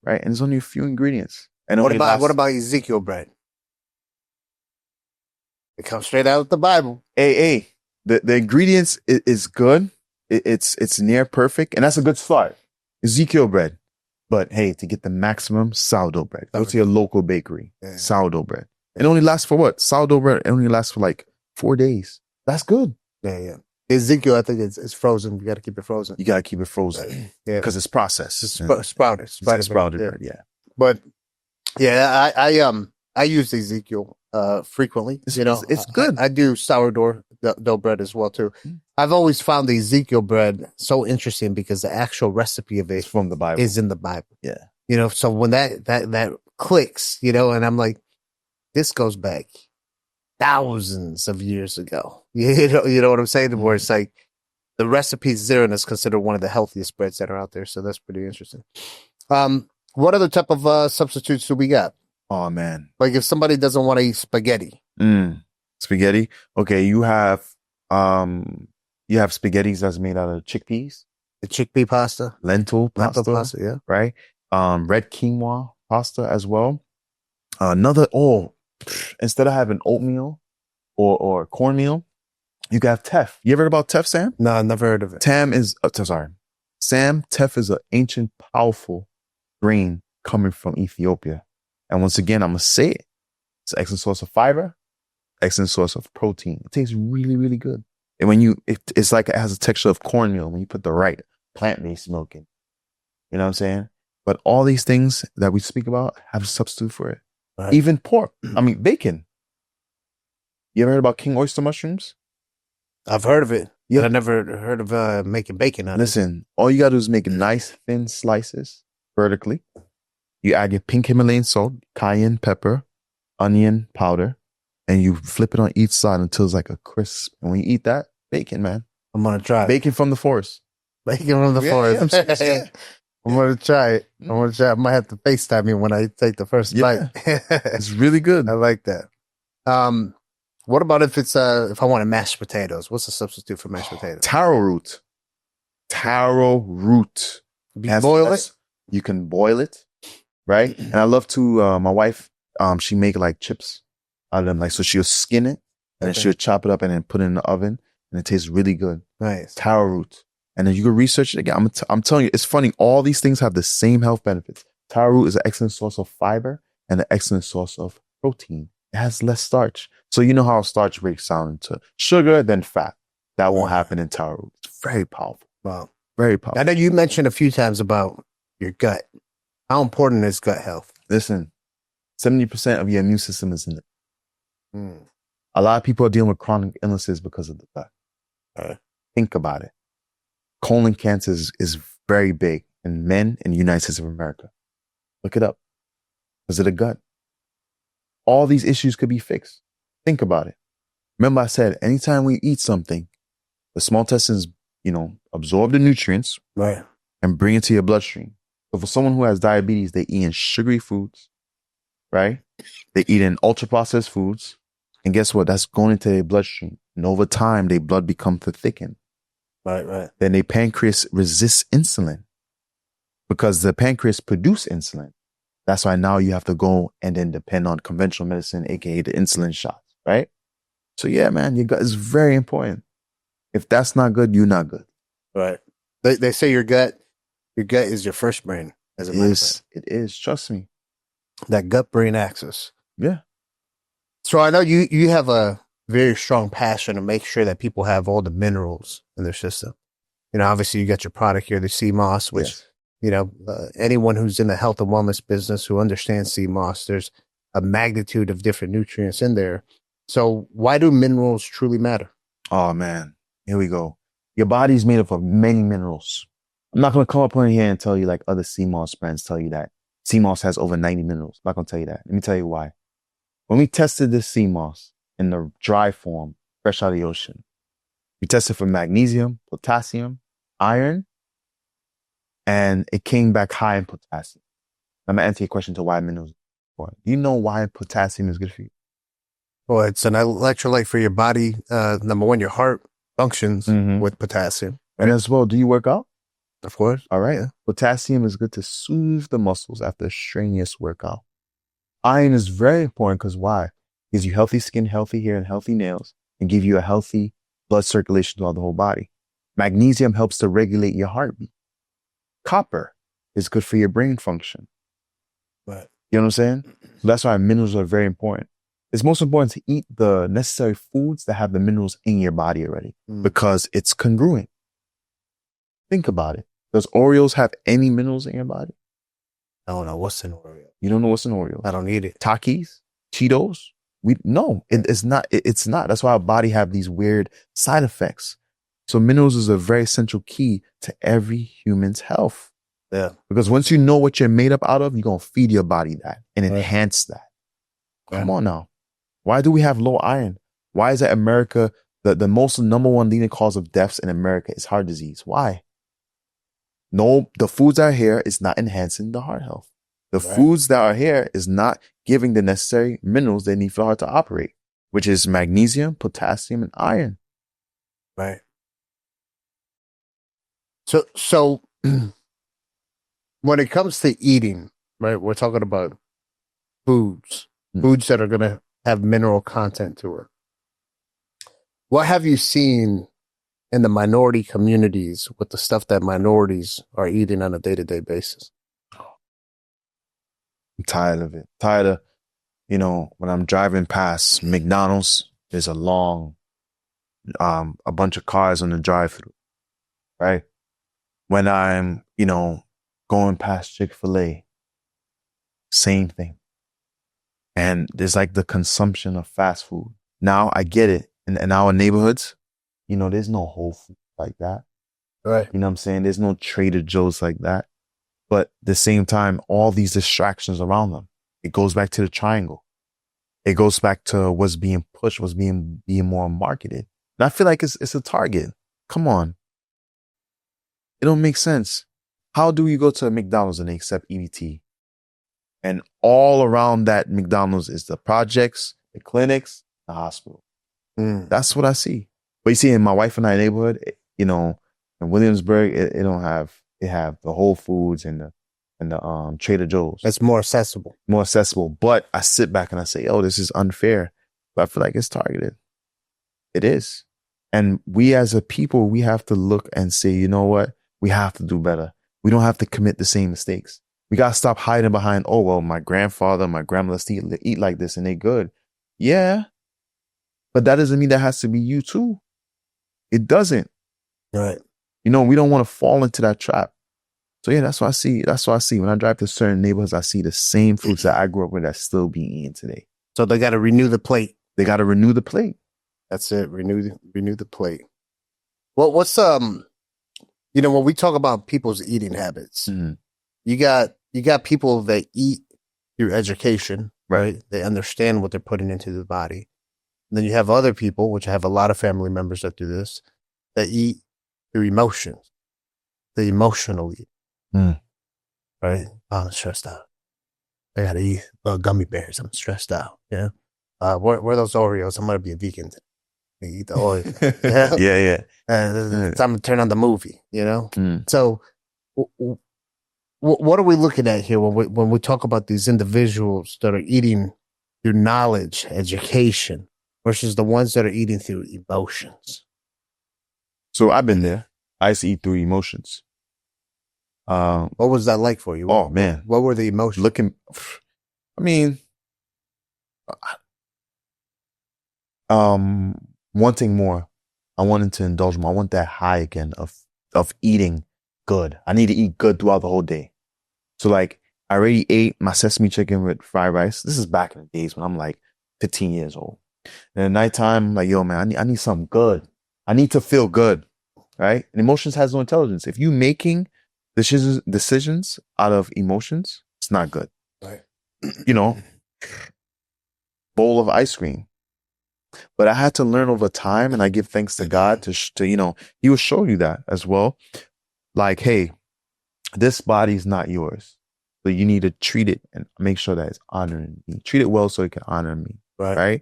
right? And there's only a few ingredients. And What about Ezekiel bread? It comes straight out of the Bible. hey, the ingredients is good. It's near perfect, and that's a good start. Ezekiel bread. But hey, to get the maximum, sourdough bread. Go to your local bakery. Yeah. Sourdough bread. It only lasts for what? Sourdough bread only lasts for like 4 days. That's good. Yeah. Ezekiel, I think it's frozen. You got to keep it frozen. You got to keep it frozen. Yeah. Because it's processed. It's sprouted. Sprouted bread, yeah. But yeah, I use Ezekiel frequently. It's good. I do sourdough dough bread as well too. I've always found the Ezekiel bread so interesting because the actual recipe of it from the Bible is in the Bible. Yeah. So when that clicks, and I'm like, this goes back thousands of years ago. You know what I'm saying? Where it's like the recipe's there and it's considered one of the healthiest breads that are out there. So that's pretty interesting. What other type of substitutes do we got? Oh man. Like if somebody doesn't want to eat spaghetti. Spaghetti. Okay, you have spaghettis that's made out of chickpeas. The chickpea pasta. Lentil pasta, yeah. Right? Red quinoa pasta as well. Instead of having oatmeal or cornmeal, you can have teff. You ever heard about teff, Sam? No, I never heard of it. Teff is an ancient, powerful grain coming from Ethiopia. And once again, I'm going to say it. It's an excellent source of fiber, excellent source of protein. It tastes really, really good. And when it's like it has a texture of cornmeal when you put the right plant-based milk in. You know what I'm saying? But all these things that we speak about have a substitute for it. Right. Even pork. Bacon. You ever heard about king oyster mushrooms? I've heard of it. Yeah. But I never heard of making bacon out of it. Listen, all you got to do is make nice thin slices vertically. You add your pink Himalayan salt, cayenne pepper, onion powder, and you flip it on each side until it's like a crisp. And when you eat that, bacon, man. I'm going to try it. Bacon from the forest. Bacon from the forest. Yeah. I'm going to try it. I might have to FaceTime you when I take the first bite. It's really good. I like that. What about if I wanted mashed potatoes? What's the substitute for mashed potatoes? Taro root. Boil it? You can boil it, right? And I love to, my wife, she make like chips out of them. Like, so she'll skin it and then she'll chop it up and then put it in the oven and it tastes really good. Nice. Taro root. And then you can research it again. I'm telling you, it's funny. All these things have the same health benefits. Taro root is an excellent source of fiber and an excellent source of protein. It has less starch. So you know how starch breaks down into sugar, then fat. That won't happen in taro root. It's very powerful. Wow. Very powerful. I know you mentioned a few times about your gut. How important is gut health? Listen, 70% of your immune system is in it. A lot of people are dealing with chronic illnesses because of the gut. Think about it. Colon cancer is very big in men in the United States of America. Look it up. Because of the gut. All these issues could be fixed. Think about it. Remember I said, anytime we eat something, the small intestines, absorb the nutrients and bring it to your bloodstream. So for someone who has diabetes, they eat in sugary foods, right? They eat in ultra processed foods. And guess what? That's going into their bloodstream. And over time, their blood becomes thickened. Right. Then their pancreas resists insulin because the pancreas produces insulin. That's why now you have to go and then depend on conventional medicine, aka the insulin shots, right? So yeah, man, your gut is very important. If that's not good, you're not good. Right. They say your gut is your first brain. As a matter of fact. It is. Trust me. That gut-brain axis. Yeah. So I know you have a very strong passion to make sure that people have all the minerals in their system. Obviously you got your product here, the sea moss, which, anyone who's in the health and wellness business who understands sea moss, there's a magnitude of different nutrients in there. So why do minerals truly matter? Oh man, here we go. Your body's made up of many minerals. I'm not going to come up on here and tell you like other sea moss brands tell you that sea moss has over 90 minerals. I'm not going to tell you that. Let me tell you why. When we tested this sea moss in the dry form, fresh out of the ocean, we tested for magnesium, potassium, iron, and it came back high in potassium. I'm going to answer your question to why minerals are important. Do you know why potassium is good for you? Well, it's an electrolyte for your body. Number one, your heart functions with potassium. And as well, do you work out? Of course. All right. Potassium is good to soothe the muscles after a strenuous workout. Iron is very important because why? Gives you healthy skin, healthy hair, and healthy nails, and give you a healthy blood circulation throughout the whole body. Magnesium helps to regulate your heartbeat. Copper is good for your brain function. Right. You know what I'm saying? So that's why minerals are very important. It's most important to eat the necessary foods that have the minerals in your body already because it's congruent. Think about it. Does Oreos have any minerals in your body? I don't know what's in Oreo. You don't know what's in Oreos? I don't eat it. Takis? Cheetos? It's not. It's not. That's why our body have these weird side effects. So minerals is a very essential key to every human's health. Yeah. Because once you know what you're made up out of, you're going to feed your body that and enhance that. Come on now. Why do we have low iron? Why is that America, the number one leading cause of deaths in America is heart disease? Why? No, the foods that are here is not enhancing the heart health. The foods that are here is not giving the necessary minerals they need for the heart to operate, which is magnesium, potassium, and iron. Right. So when it comes to eating, right, we're talking about foods that are going to have mineral content to it. What have you seen in the minority communities with the stuff that minorities are eating on a day-to-day basis? I'm tired of it. Tired of, when I'm driving past McDonald's, there's a bunch of cars on the drive-thru, right? When I'm, going past Chick-fil-A, same thing. And there's like the consumption of fast food. Now I get it. In our neighborhoods, there's no Whole Foods like that. Right. You know what I'm saying? There's no Trader Joe's like that. But at the same time, all these distractions around them, it goes back to the triangle. It goes back to what's being pushed, what's being more marketed. And I feel like it's a target. Come on. It don't make sense. How do you go to a McDonald's and they accept EBT? And all around that McDonald's is the projects, the clinics, the hospital. That's what I see. But you see, in my wife and I neighborhood, in Williamsburg, it have the Whole Foods and the Trader Joe's. It's more accessible. More accessible. But I sit back and I say, oh, this is unfair. But I feel like it's targeted. It is. And we as a people, we have to look and say, you know what? We have to do better. We don't have to commit the same mistakes. We got to stop hiding behind, oh, well, my grandfather, my grandmother eat like this and they good. Yeah. But that doesn't mean that has to be you too. It doesn't. Right. We don't want to fall into that trap. So yeah, that's what I see. That's what I see. When I drive to certain neighborhoods, I see the same foods that I grew up with that's still being eaten today. So they got to renew the plate. They got to renew the plate. That's it. Renew the plate. Well, what's when we talk about people's eating habits, you got people that eat through education, right? They understand what they're putting into the body. And then you have other people, which I have a lot of family members that do this, that eat through emotions. The emotional eat. Right? Oh, I'm stressed out. I gotta eat gummy bears. I'm stressed out. Yeah. Where are those Oreos? I'm gonna be a vegan today. I eat the Oreo. Yeah. It's time to turn on the movie, So what are we looking at here when we talk about these individuals that are eating through knowledge, education, versus the ones that are eating through emotions? So I've been there. I used to eat through emotions. What was that like for you? Oh, man. What were the emotions? Wanting more. I wanted to indulge more. I want that high again of eating good. I need to eat good throughout the whole day. So like I already ate my sesame chicken with fried rice. This is back in the days when I'm like 15 years old. And at nighttime, I'm like, yo, man, I need something good. I need to feel good. Right? And emotions has no intelligence. If you making decisions out of emotions, it's not good. Right. Bowl of ice cream. But I had to learn over time, and I give thanks to God to He will show you that as well. Like, hey, this body is not yours. So you need to treat it and make sure that it's honoring me. Treat it well so it can honor me. Right?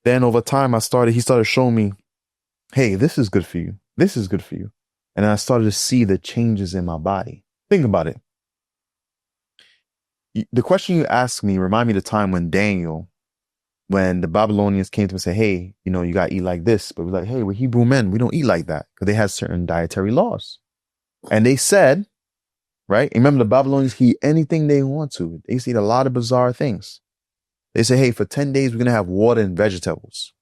Then over time, he started showing me, hey, this is good for you. This is good for you. And I started to see the changes in my body. Think about it. The question you asked me remind me of the time when the Babylonians came to him and said, hey, you got to eat like this. But we're like, hey, we're Hebrew men. We don't eat like that, because they had certain dietary laws. And they said, right? Remember, the Babylonians eat anything they want to. They used to eat a lot of bizarre things. They say, hey, for 10 days, we're going to have water and vegetables.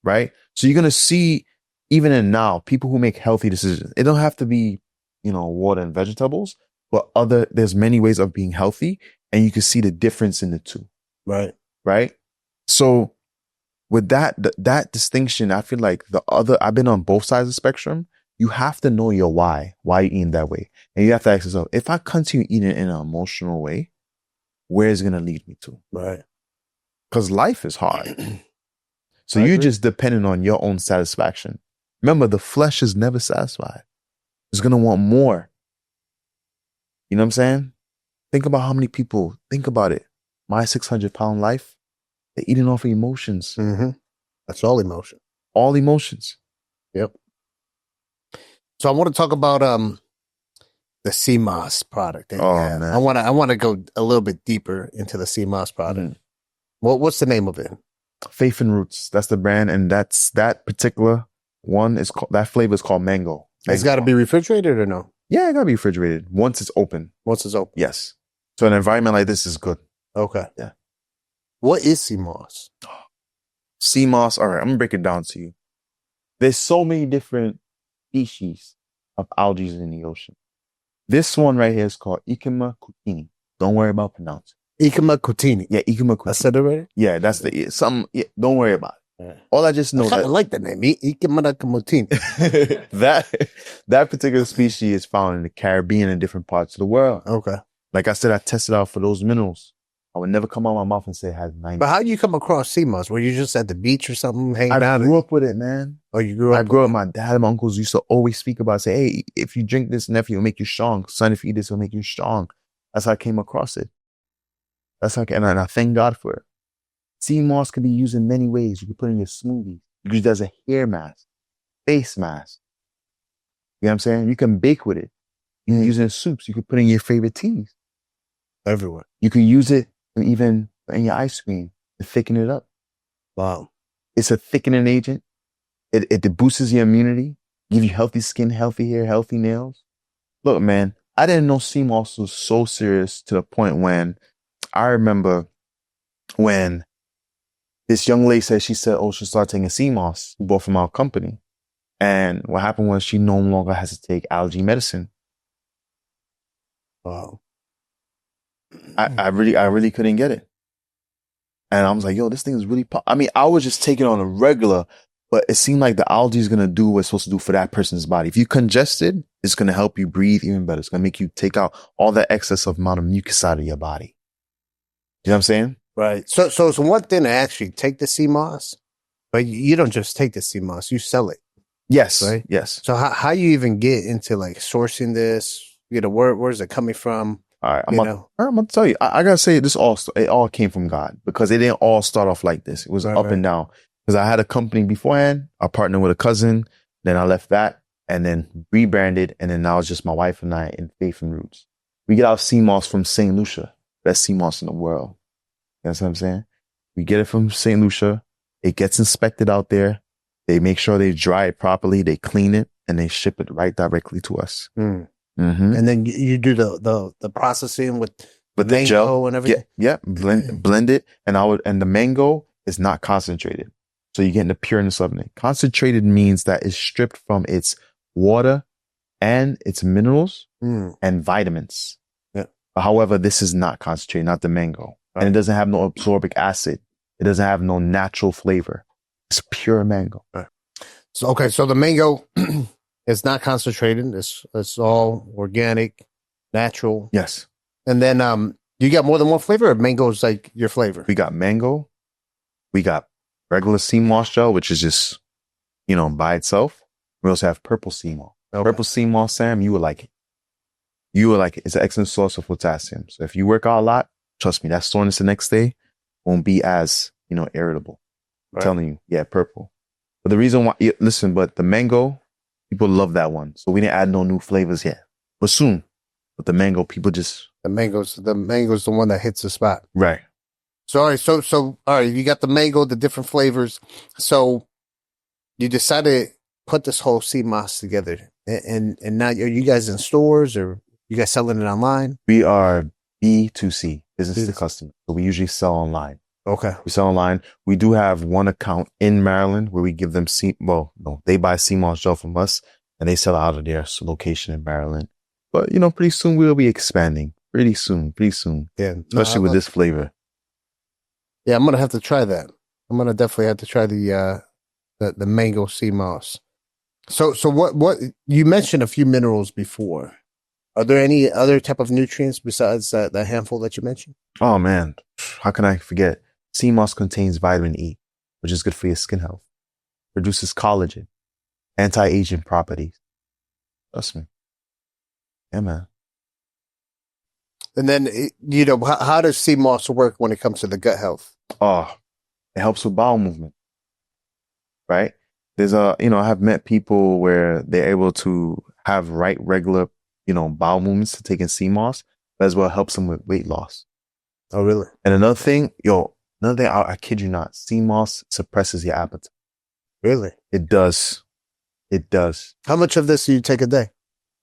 Right? So you're going to see, even in now, people who make healthy decisions, it don't have to be, water and vegetables, but there's many ways of being healthy, and you can see the difference in the two. Right. Right? So with that distinction, I feel like I've been on both sides of the spectrum. You have to know your why you're eating that way. And you have to ask yourself, if I continue eating in an emotional way, where is it going to lead me to? Right. Because life is hard. So you're just dependent on your own satisfaction. Remember, the flesh is never satisfied. It's going to want more. You know what I'm saying? Think about how many people, think about it. My 600-pound life, they're eating off of emotions. Mm-hmm. That's all emotion. All emotions. Yep. So I want to talk about the CMOS product. That Oh, you have. man. I want to go a little bit deeper into the CMOS product. What's the name of it? Faith and Roots. That's the brand, and that particular one is called, that flavor is called mango. It's got to be refrigerated or no? Yeah, it gotta be refrigerated once it's open. Once it's open. Yes. So an environment like this is good. Okay. Yeah. What is CMOS? CMOS. All right, I'm gonna break it down to you. There's so many different species of algae in the ocean. This one right here is called Ikema cutini. Don't worry about pronouncing. Ikema cutini. Yeah, Ikema cutini. I said it right? Yeah, that's yeah, don't worry about it. Yeah. All I just know I that like the name. Ikema cutini. that particular species is found in the Caribbean and different parts of the world. Okay. Like I said, I tested out for those minerals. I would never come out of my mouth and say it has 90. But how do you come across CMOS? Were you just at the beach or something hanging out? I grew up with it, man. Oh, you grew up? I grew up. My dad and my uncles used to always speak about, say, hey, if you drink this, nephew, it'll make you strong. Son, if you eat this, it'll make you strong. That's how I came across it. And I thank God for it. Sea moss can be used in many ways. You can put it in your smoothies. You can use it as a hair mask, face mask. You know what I'm saying? You can bake with it. You can use it in soups. You can put it in your favorite teas. Everywhere. You can use it even in your ice cream to thicken it up. Wow. It's a thickening agent. It boosts your immunity, give you healthy skin, healthy hair, healthy nails. Look, man, I didn't know sea moss was so serious to the point when I remember when this young lady said, she should start taking sea moss, we bought from our company. And what happened was she no longer has to take allergy medicine. Wow. I really couldn't get it. And I was like, yo, this thing is really I was just taking it on a regular, but it seemed like the algae is going to do what it's supposed to do for that person's body. If you congested, it's going to help you breathe even better. It's going to make you take out all that excess amount of mucus out of your body. You know what I'm saying? Right. So it's one thing to actually take the sea moss, but you don't just take the sea moss, you sell it. Yes. Right? Yes. So how you even get into like sourcing this? Where's it coming from? All right. I'm going to tell you, I got to say it all came from God, because it didn't all start off like this. It was up and down, because I had a company beforehand. I partnered with a cousin. Then I left that and then rebranded. And then now it's just my wife and I in Faith and Roots. We get our sea moss from St. Lucia, best sea moss in the world. You know what I'm saying? We get it from St. Lucia. It gets inspected out there. They make sure they dry it properly. They clean it and they ship it right directly to us. Mm-hmm. And then you do the processing with the mango gel and everything. Yeah. Blend it. And the mango is not concentrated. So you're getting the pureness of it. Concentrated means that it's stripped from its water and its minerals and vitamins. Yeah. However, this is not concentrated, not the mango. And it doesn't have no absorbic acid. It doesn't have no natural flavor. It's pure mango. Right. So the mango is not concentrated. It's all organic, natural. Yes. And then you got more than one flavor, or mango is like your flavor? We got mango. We got regular sea moss gel, which is just, by itself. We also have purple sea moss. Okay. Purple sea moss, Sam, you would like it. It's an excellent source of potassium. So if you work out a lot, trust me, that soreness the next day won't be as, irritable. I'm telling you. Yeah, purple. But the reason why, but the mango, People love that one. So we didn't add no new flavors yet. But soon. But the mango, people just... The mango's the one that hits the spot. Right. So, all right. So, all right. You got the mango, the different flavors. So you decided to put this whole sea moss together. And now are you guys in stores or you guys selling it online? We are B2C, business to customer. So we usually sell online. Okay. We sell online. We do have one account in Maryland where we give them they buy sea moss gel from us and they sell out of their location in Maryland. But, pretty soon we'll be expanding. Pretty soon. Yeah. Especially with this flavor. Yeah, I'm going to have to try that. I'm going to definitely have to try the mango sea moss. So what you mentioned a few minerals before. Are there any other type of nutrients besides that handful that you mentioned? Oh man, how can I forget? Sea moss contains vitamin E, which is good for your skin health. Produces collagen, anti-aging properties. Trust me. Yeah, man. And then, how does sea moss work when it comes to the gut health? Oh, it helps with bowel movement, right? There's I have met people where they're able to have regular, bowel movements to take in sea moss, but as well helps them with weight loss. Oh, really? And another thing, I kid you not, sea moss suppresses your appetite. Really? It does. How much of this do you take a day?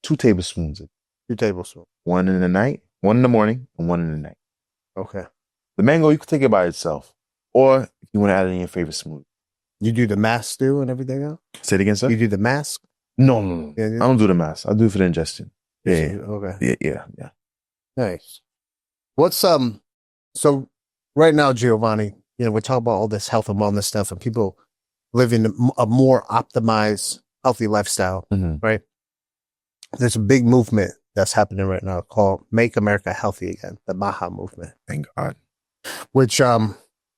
2 tablespoons. 2 tablespoons. 1 in the night, 1 in the morning, and 1 in the night. Okay. The mango, you can take it by itself. Or if you want to add it in your favorite smoothie. You do the mask too and everything else? Say it again, sir? You do the mask? No. Yeah. I don't do the mask. I do it for the ingestion. Yeah. Okay. Yeah. Nice. What's so right now, Giovani, we're talking about all this health and wellness stuff and people living a more optimized, healthy lifestyle, right? There's a big movement that's happening right now called Make America Healthy Again, the MAHA movement. Thank God. Which, I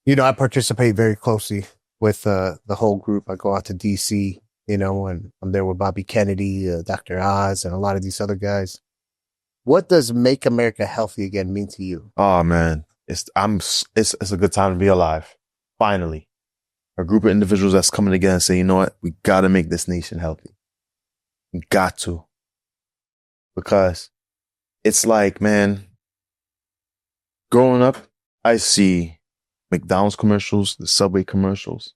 participate very closely with the whole group. I go out to DC, and I'm there with Bobby Kennedy, Dr. Oz, and a lot of these other guys. What does Make America Healthy Again mean to you? Oh man, it's a good time to be alive. Finally, a group of individuals that's coming together and say, you know what, we got to make this nation healthy. We got to, because it's like, man, growing up, I see McDonald's commercials, the Subway commercials,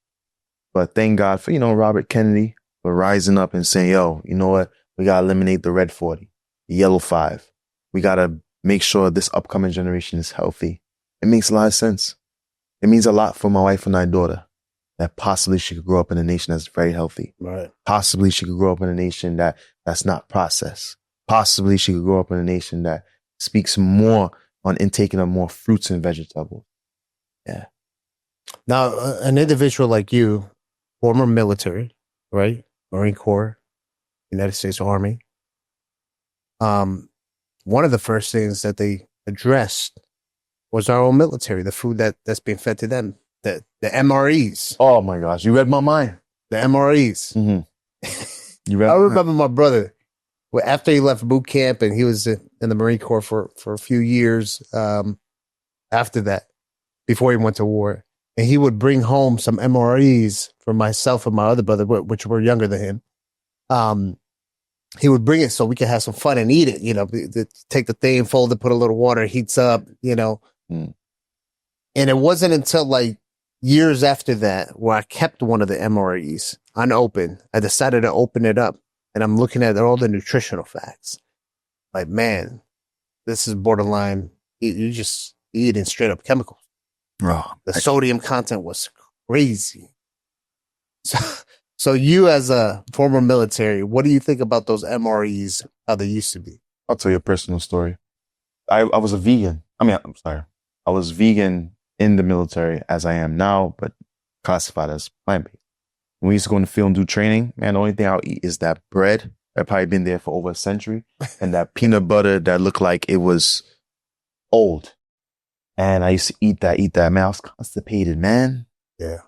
but thank God for Robert Kennedy for rising up and saying, yo, you know what, we got to eliminate the red 40, the yellow 5. We got to make sure this upcoming generation is healthy. It makes a lot of sense. It means a lot for my wife and my daughter that possibly she could grow up in a nation that's very healthy. Right. Possibly she could grow up in a nation that's not processed. Possibly she could grow up in a nation that speaks more on intaking of more fruits and vegetables. Yeah. Now, an individual like you, former military, right? Marine Corps, United States Army. One of the first things that they addressed was our own military, the food that's being fed to them, the MREs. Oh my gosh, you read my mind. The MREs. Mm-hmm. I remember my brother, after he left boot camp and he was in the Marine Corps for a few years after that, before he went to war, and he would bring home some MREs for myself and my other brother, which were younger than him. He would bring it so we could have some fun and eat it, take the thing, fold it, put a little water, heats up, And it wasn't until like years after that where I kept one of the MREs unopened. I decided to open it up and I'm looking at all the nutritional facts. Like, man, this is borderline. You just eating straight up chemicals. The sodium content was crazy. So you as a former military, what do you think about those MREs, how they used to be? I'll tell you a personal story. I was a vegan. I was vegan in the military as I am now, but classified as plant-based. When we used to go in the field and do training, man, the only thing I'll eat is that bread that probably been there for over a century and that peanut butter that looked like it was old. And I used to eat that. Man, I was constipated, man. Yeah.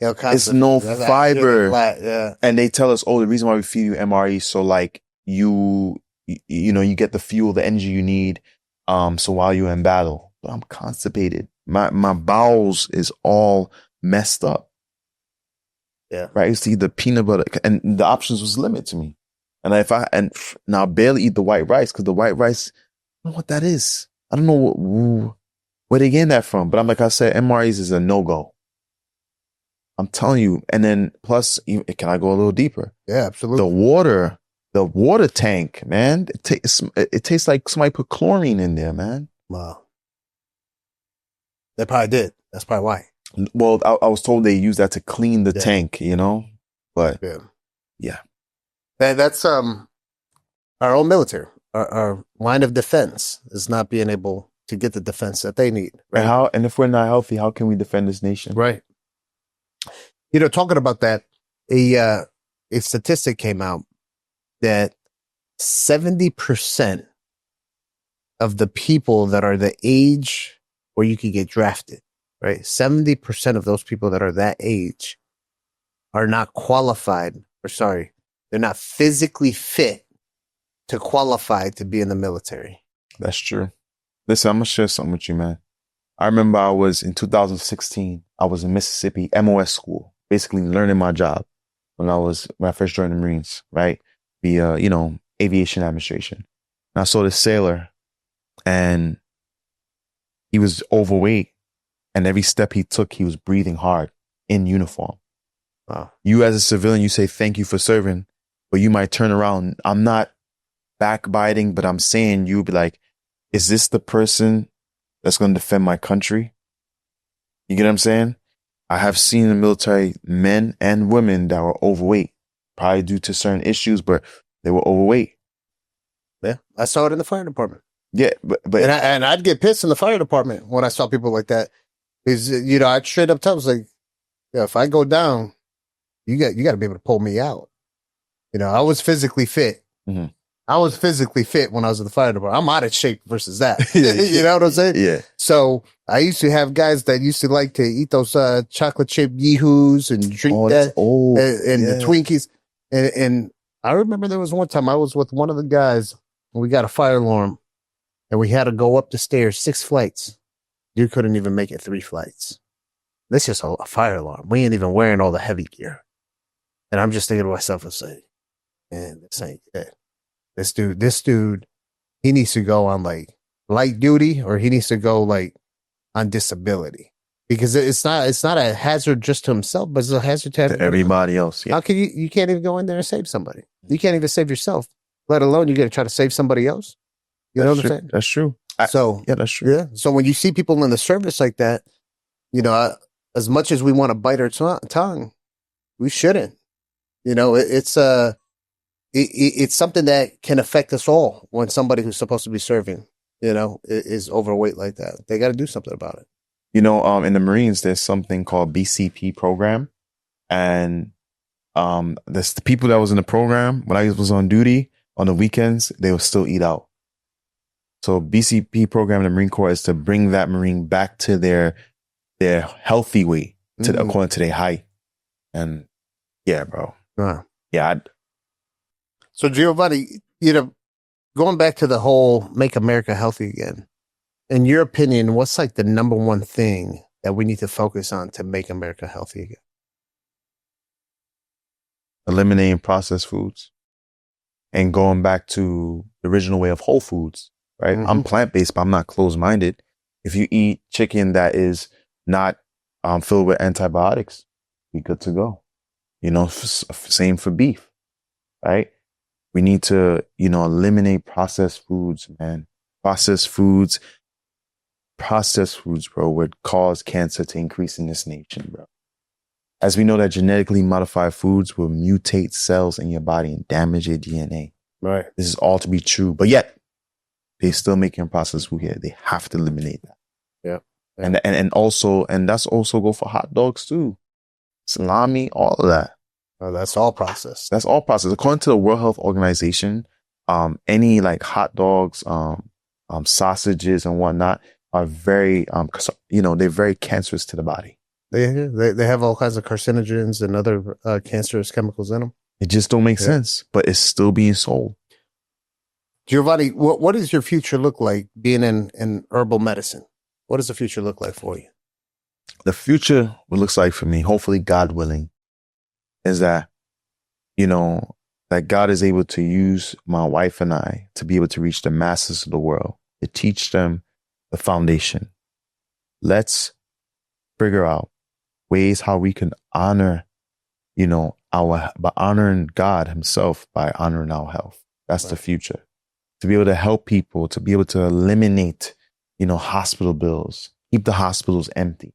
It's no fiber. Yeah. And they tell us, the reason why we feed you MRE, so like you get the fuel, the energy you need. So while you're in battle, but I'm constipated. My bowels is all messed up. Yeah. Right. I used to eat the peanut butter, and the options was limited to me. And now I barely eat the white rice, because the white rice, I don't know what that is. I don't know where they getting that from. But like I said, MREs is a no-go. I'm telling you. And then plus, can I go a little deeper? Yeah, absolutely. The water tank, man, it tastes like somebody put chlorine in there, man. Wow. They probably did. That's probably why. Well, I was told they use that to clean the tank, but yeah. That's our own military. Our line of defense is not being able to get the defense that they need. Right? And if we're not healthy, how can we defend this nation? Right. Talking about that, a statistic came out that 70% of the people that are the age where you could get drafted, right? 70% of those people that are that age are not qualified, they're not physically fit to qualify to be in the military. That's true. Listen, I'm going to share something with you, man. I remember in 2016, I was in Mississippi, MOS school, basically learning my job when I first joined the Marines, right? The, aviation administration. And I saw this sailor, and he was overweight, and every step he took, he was breathing hard in uniform. Wow. You as a civilian, you say, thank you for serving, but you might turn around. I'm not backbiting, but I'm saying you be like, is this the person that's going to defend my country? You get what I'm saying? I have seen in the military men and women that were overweight, probably due to certain issues, but they were overweight. Yeah, I saw it in the fire department. Yeah, but and I'd get pissed in the fire department when I saw people like that. Because I'd straight up tell them, like, if I go down, you got to be able to pull me out. I was physically fit. Mm-hmm. I was physically fit when I was in the fire department. I'm out of shape versus that. You know what I'm saying? Yeah. So I used to have guys that used to like to eat those chocolate chip Yeehoo's and drink that and the Twinkies. And I remember there was one time I was with one of the guys and we got a fire alarm and we had to go up the stairs 6 flights. You couldn't even make it 3 flights. That's just a fire alarm. We ain't even wearing all the heavy gear. And I'm just thinking to myself, I say, man, this ain't good. This dude, he needs to go on like light duty, or he needs to go like on disability, because it's not a hazard just to himself, but it's a hazard to everybody else. Yeah. How can you can't even go in there and save somebody? You can't even save yourself, let alone you got to try to save somebody else. You know what I'm saying? That's true. So that's true. Yeah. So when you see people in the service like that, as much as we want to bite our tongue, we shouldn't. It's something that can affect us all when somebody who's supposed to be serving, is overweight like that. They got to do something about it. In the Marines, there's something called BCP program. And the people that was in the program, when I was on duty on the weekends, they would still eat out. So BCP program in the Marine Corps is to bring that Marine back to their healthy weight, according to their height. And yeah, bro. Yeah. So Giovani, going back to the whole make America healthy again, in your opinion, what's like the number one thing that we need to focus on to make America healthy again? Eliminating processed foods and going back to the original way of whole foods, right? Mm-hmm. I'm plant-based, but I'm not closed-minded. If you eat chicken that is not filled with antibiotics, you're good to go. Same for beef, right? We need to, eliminate processed foods, man. Processed foods, bro, would cause cancer to increase in this nation, bro. As we know that genetically modified foods will mutate cells in your body and damage your DNA. Right. This is all to be true, but yet they're still making processed food here. They have to eliminate that. Yeah. And that's also go for hot dogs too. Salami, all of that. Oh, that's all processed. That's all processed. According to the World Health Organization, any like hot dogs, sausages and whatnot are very, they're very cancerous to the body. They have all kinds of carcinogens and other cancerous chemicals in them. It just don't make sense, but it's still being sold. Giovani, what does your future look like being in herbal medicine? What does the future look like for you? The future, what looks like for me, hopefully God willing, is that, that God is able to use my wife and I to be able to reach the masses of the world, to teach them the foundation. Let's figure out ways how we can honor, by honoring God himself, by honoring our health. That's the future. To be able to help people, to be able to eliminate, hospital bills, keep the hospitals empty.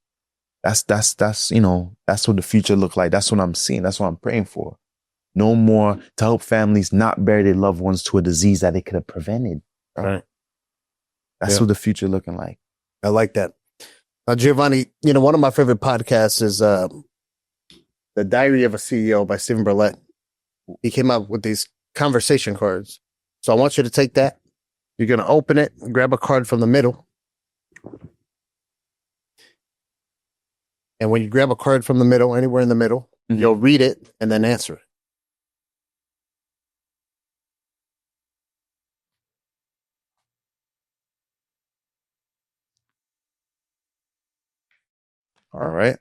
That's what the future look like. That's what I'm seeing. That's what I'm praying for. No more to help families not bury their loved ones to a disease that they could have prevented. Right. That's what the future looking like. I like that. Giovani, one of my favorite podcasts is The Diary of a CEO by Stephen Burlett. He came up with these conversation cards. So I want you to take that. You're going to open it, grab a card from the middle. And when you grab a card from the middle, anywhere in the middle, you'll read it and then answer it. All right.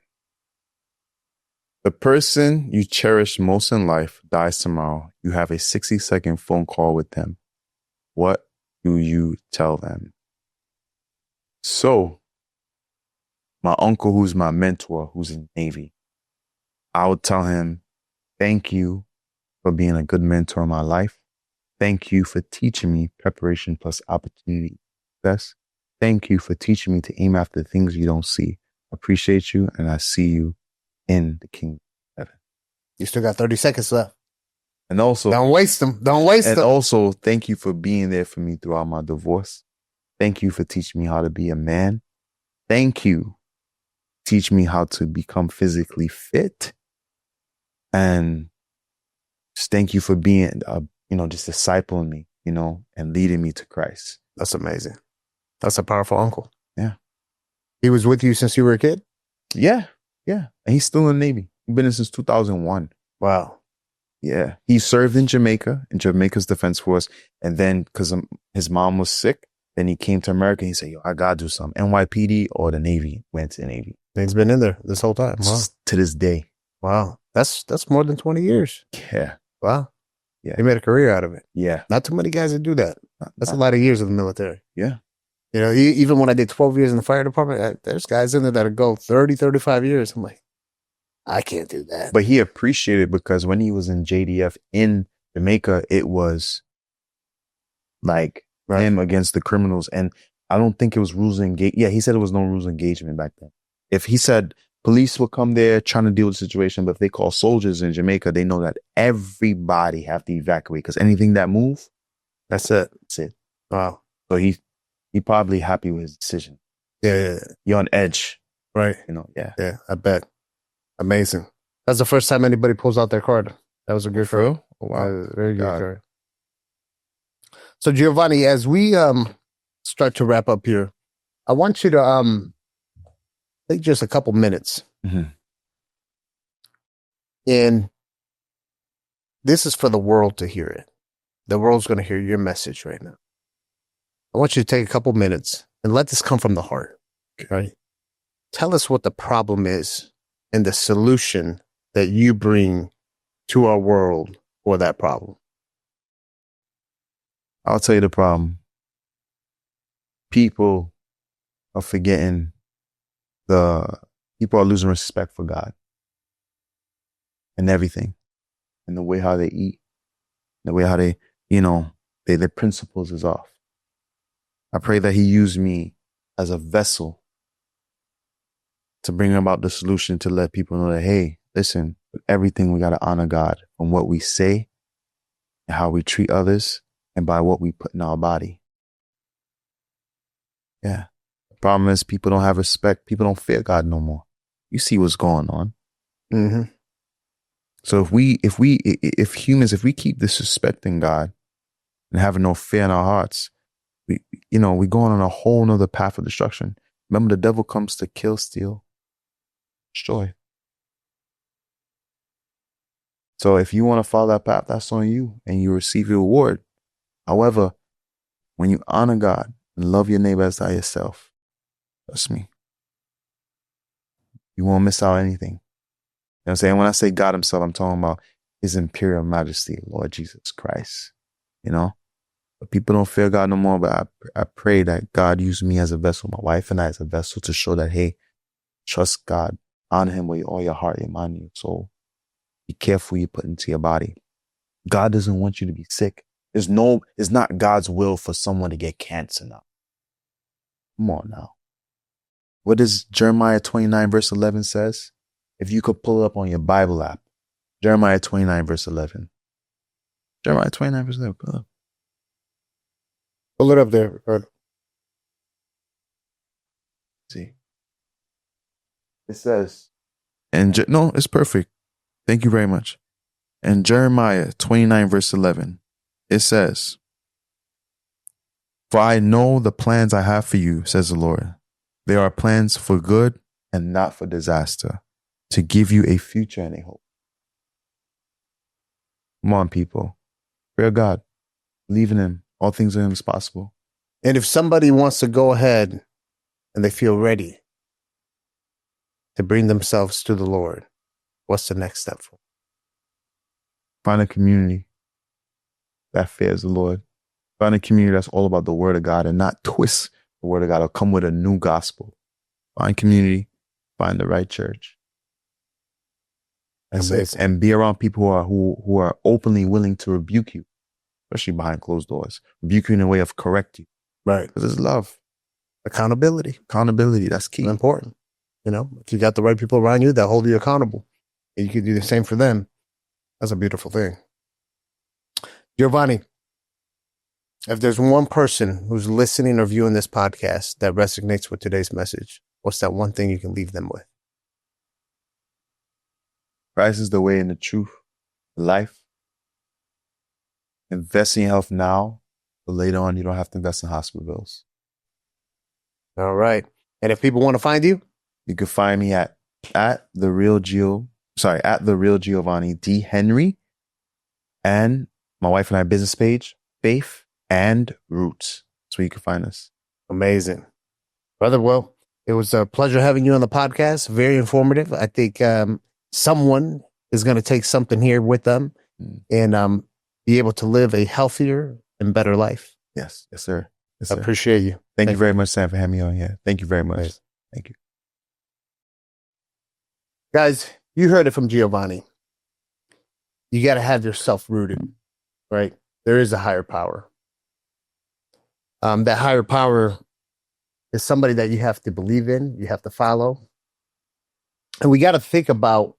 The person you cherish most in life dies tomorrow. You have a 60-second phone call with them. What do you tell them? So, my uncle, who's my mentor, who's in the Navy, I would tell him, thank you for being a good mentor in my life. Thank you for teaching me preparation plus opportunity. Success. Thank you for teaching me to aim after the things you don't see. Appreciate you, and I see you in the kingdom of heaven. You still got 30 seconds left. And also, don't waste them. Don't waste them. And also, thank you for being there for me throughout my divorce. Thank you for teaching me how to be a man. Thank you. Teach me how to become physically fit. And just thank you for being, just discipling me, and leading me to Christ. That's amazing. That's a powerful uncle. Yeah. He was with you since you were a kid? Yeah. Yeah. And he's still in the Navy. He's been in since 2001. Wow. Yeah. He served in Jamaica's Defense Force. And then because his mom was sick, then he came to America and he said, I got to do something. NYPD or the Navy. Went to the Navy. He's been in there this whole time. Wow. To this day. Wow. That's more than 20 years. Yeah. Wow. Yeah. He made a career out of it. Yeah. Not too many guys that do that. That's a lot of years of the military. Yeah. Even when I did 12 years in the fire department, there's guys in there that'll go 30, 35 years. I'm like, I can't do that. But he appreciated because when he was in JDF in Jamaica, it was like him against the criminals. And I don't think it was rules of engagement. Yeah, he said it was no rules of engagement back then. If he said police will come there trying to deal with the situation, but if they call soldiers in Jamaica, they know that everybody have to evacuate because anything that move, that's it. That's it. Wow. So he probably happy with his decision. Yeah. You're on edge. Right. Yeah. Yeah, I bet. Amazing. That's the first time anybody pulls out their card. That was a good card. Oh, wow. Very good card. So Giovani, as we start to wrap up here, I want you to take just a couple minutes. Mm-hmm. And this is for the world to hear it. The world's going to hear your message right now. I want you to take a couple minutes and let this come from the heart. Okay. Tell us what the problem is and the solution that you bring to our world for that problem. I'll tell you the problem. People are forgetting people are losing respect for God and everything, and the way how they eat, the way how they, their principles is off. I pray that he used me as a vessel to bring about the solution to let people know that, hey, listen, with everything we got to honor God from what we say and how we treat others and by what we put in our body. Yeah. The problem is people don't have respect. People don't fear God no more. You see what's going on. Mm-hmm. So if humans keep disrespecting God and having no fear in our hearts, we're going on a whole nother path of destruction. Remember, the devil comes to kill, steal, destroy. So if you want to follow that path, that's on you and you receive your reward. However, when you honor God and love your neighbor as thy yourself, trust me, you won't miss out anything. what I'm saying? When I say God himself, I'm talking about his imperial majesty, Lord Jesus Christ. You know? But people don't fear God no more, but I pray that God use me as a vessel, my wife and I as a vessel to show that, hey, trust God. Honor him with all your heart, your mind, your soul. Be careful what you put into your body. God doesn't want you to be sick. It's not God's will for someone to get cancer now. Come on now. What does Jeremiah 29 verse 11 says? If you could pull it up on your Bible app. Jeremiah 29 verse 11. Jeremiah 29 verse 11. Pull it up. Pull it up there, Ricardo. See. It says, no, it's perfect. Thank you very much. In Jeremiah 29 verse 11, it says, for I know the plans I have for you, says the Lord. They are plans for good and not for disaster, to give you a future and a hope. Come on, people. Fear God. Believe in him. All things are him is possible. And if somebody wants to go ahead and they feel ready to bring themselves to the Lord, what's the next step for them? Find a community that fears the Lord. Find a community that's all about the word of God and not twist the word of God or come with a new gospel. Find community, find the right church. That's it. And be around people who are openly willing to rebuke you, especially behind closed doors. Rebuke you in a way of correct you. Right. Because it's love. Accountability. Accountability, that's key. It's important. You know, if you got the right people around you that hold you accountable, and you can do the same for them, that's a beautiful thing. Giovani, if there's one person who's listening or viewing this podcast that resonates with today's message, what's that one thing you can leave them with? Christ is the way and the truth, life. Invest in your health now, but later on you don't have to invest in hospital bills. All right. And if people want to find you? You can find me at the real Giovani D. Henry, and my wife and I business page, Faith and Roots. That's where you can find us. Amazing. Brother, well, it was a pleasure having you on the podcast. Very informative. I think someone is going to take something here with them and be able to live a healthier and better life. Yes. Yes, sir. Yes, I sir. appreciate you. Thank you very much, Sam, for having me on here. Thank you very much. Nice. Thank you. Guys, you heard it from Giovani. You got to have yourself rooted, right? There is a higher power. That higher power is somebody that you have to believe in, you have to follow. And we got to think about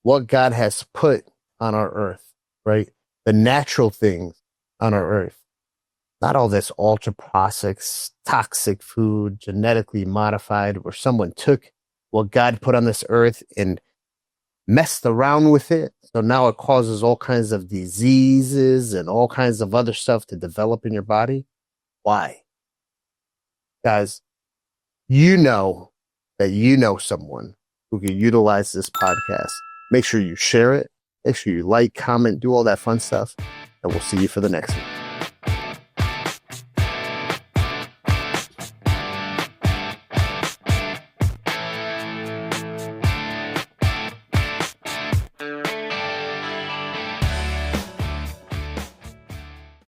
what God has put on our earth, right? The natural things on our earth. Not all this ultra-processed, toxic food, genetically modified, where someone took what God put on this earth and messed around with it. So now it causes all kinds of diseases and all kinds of other stuff to develop in your body. Why? Guys, you know that you know someone who can utilize this podcast. Make sure you share it. Make sure you like, comment, do all that fun stuff. And we'll see you for the next one.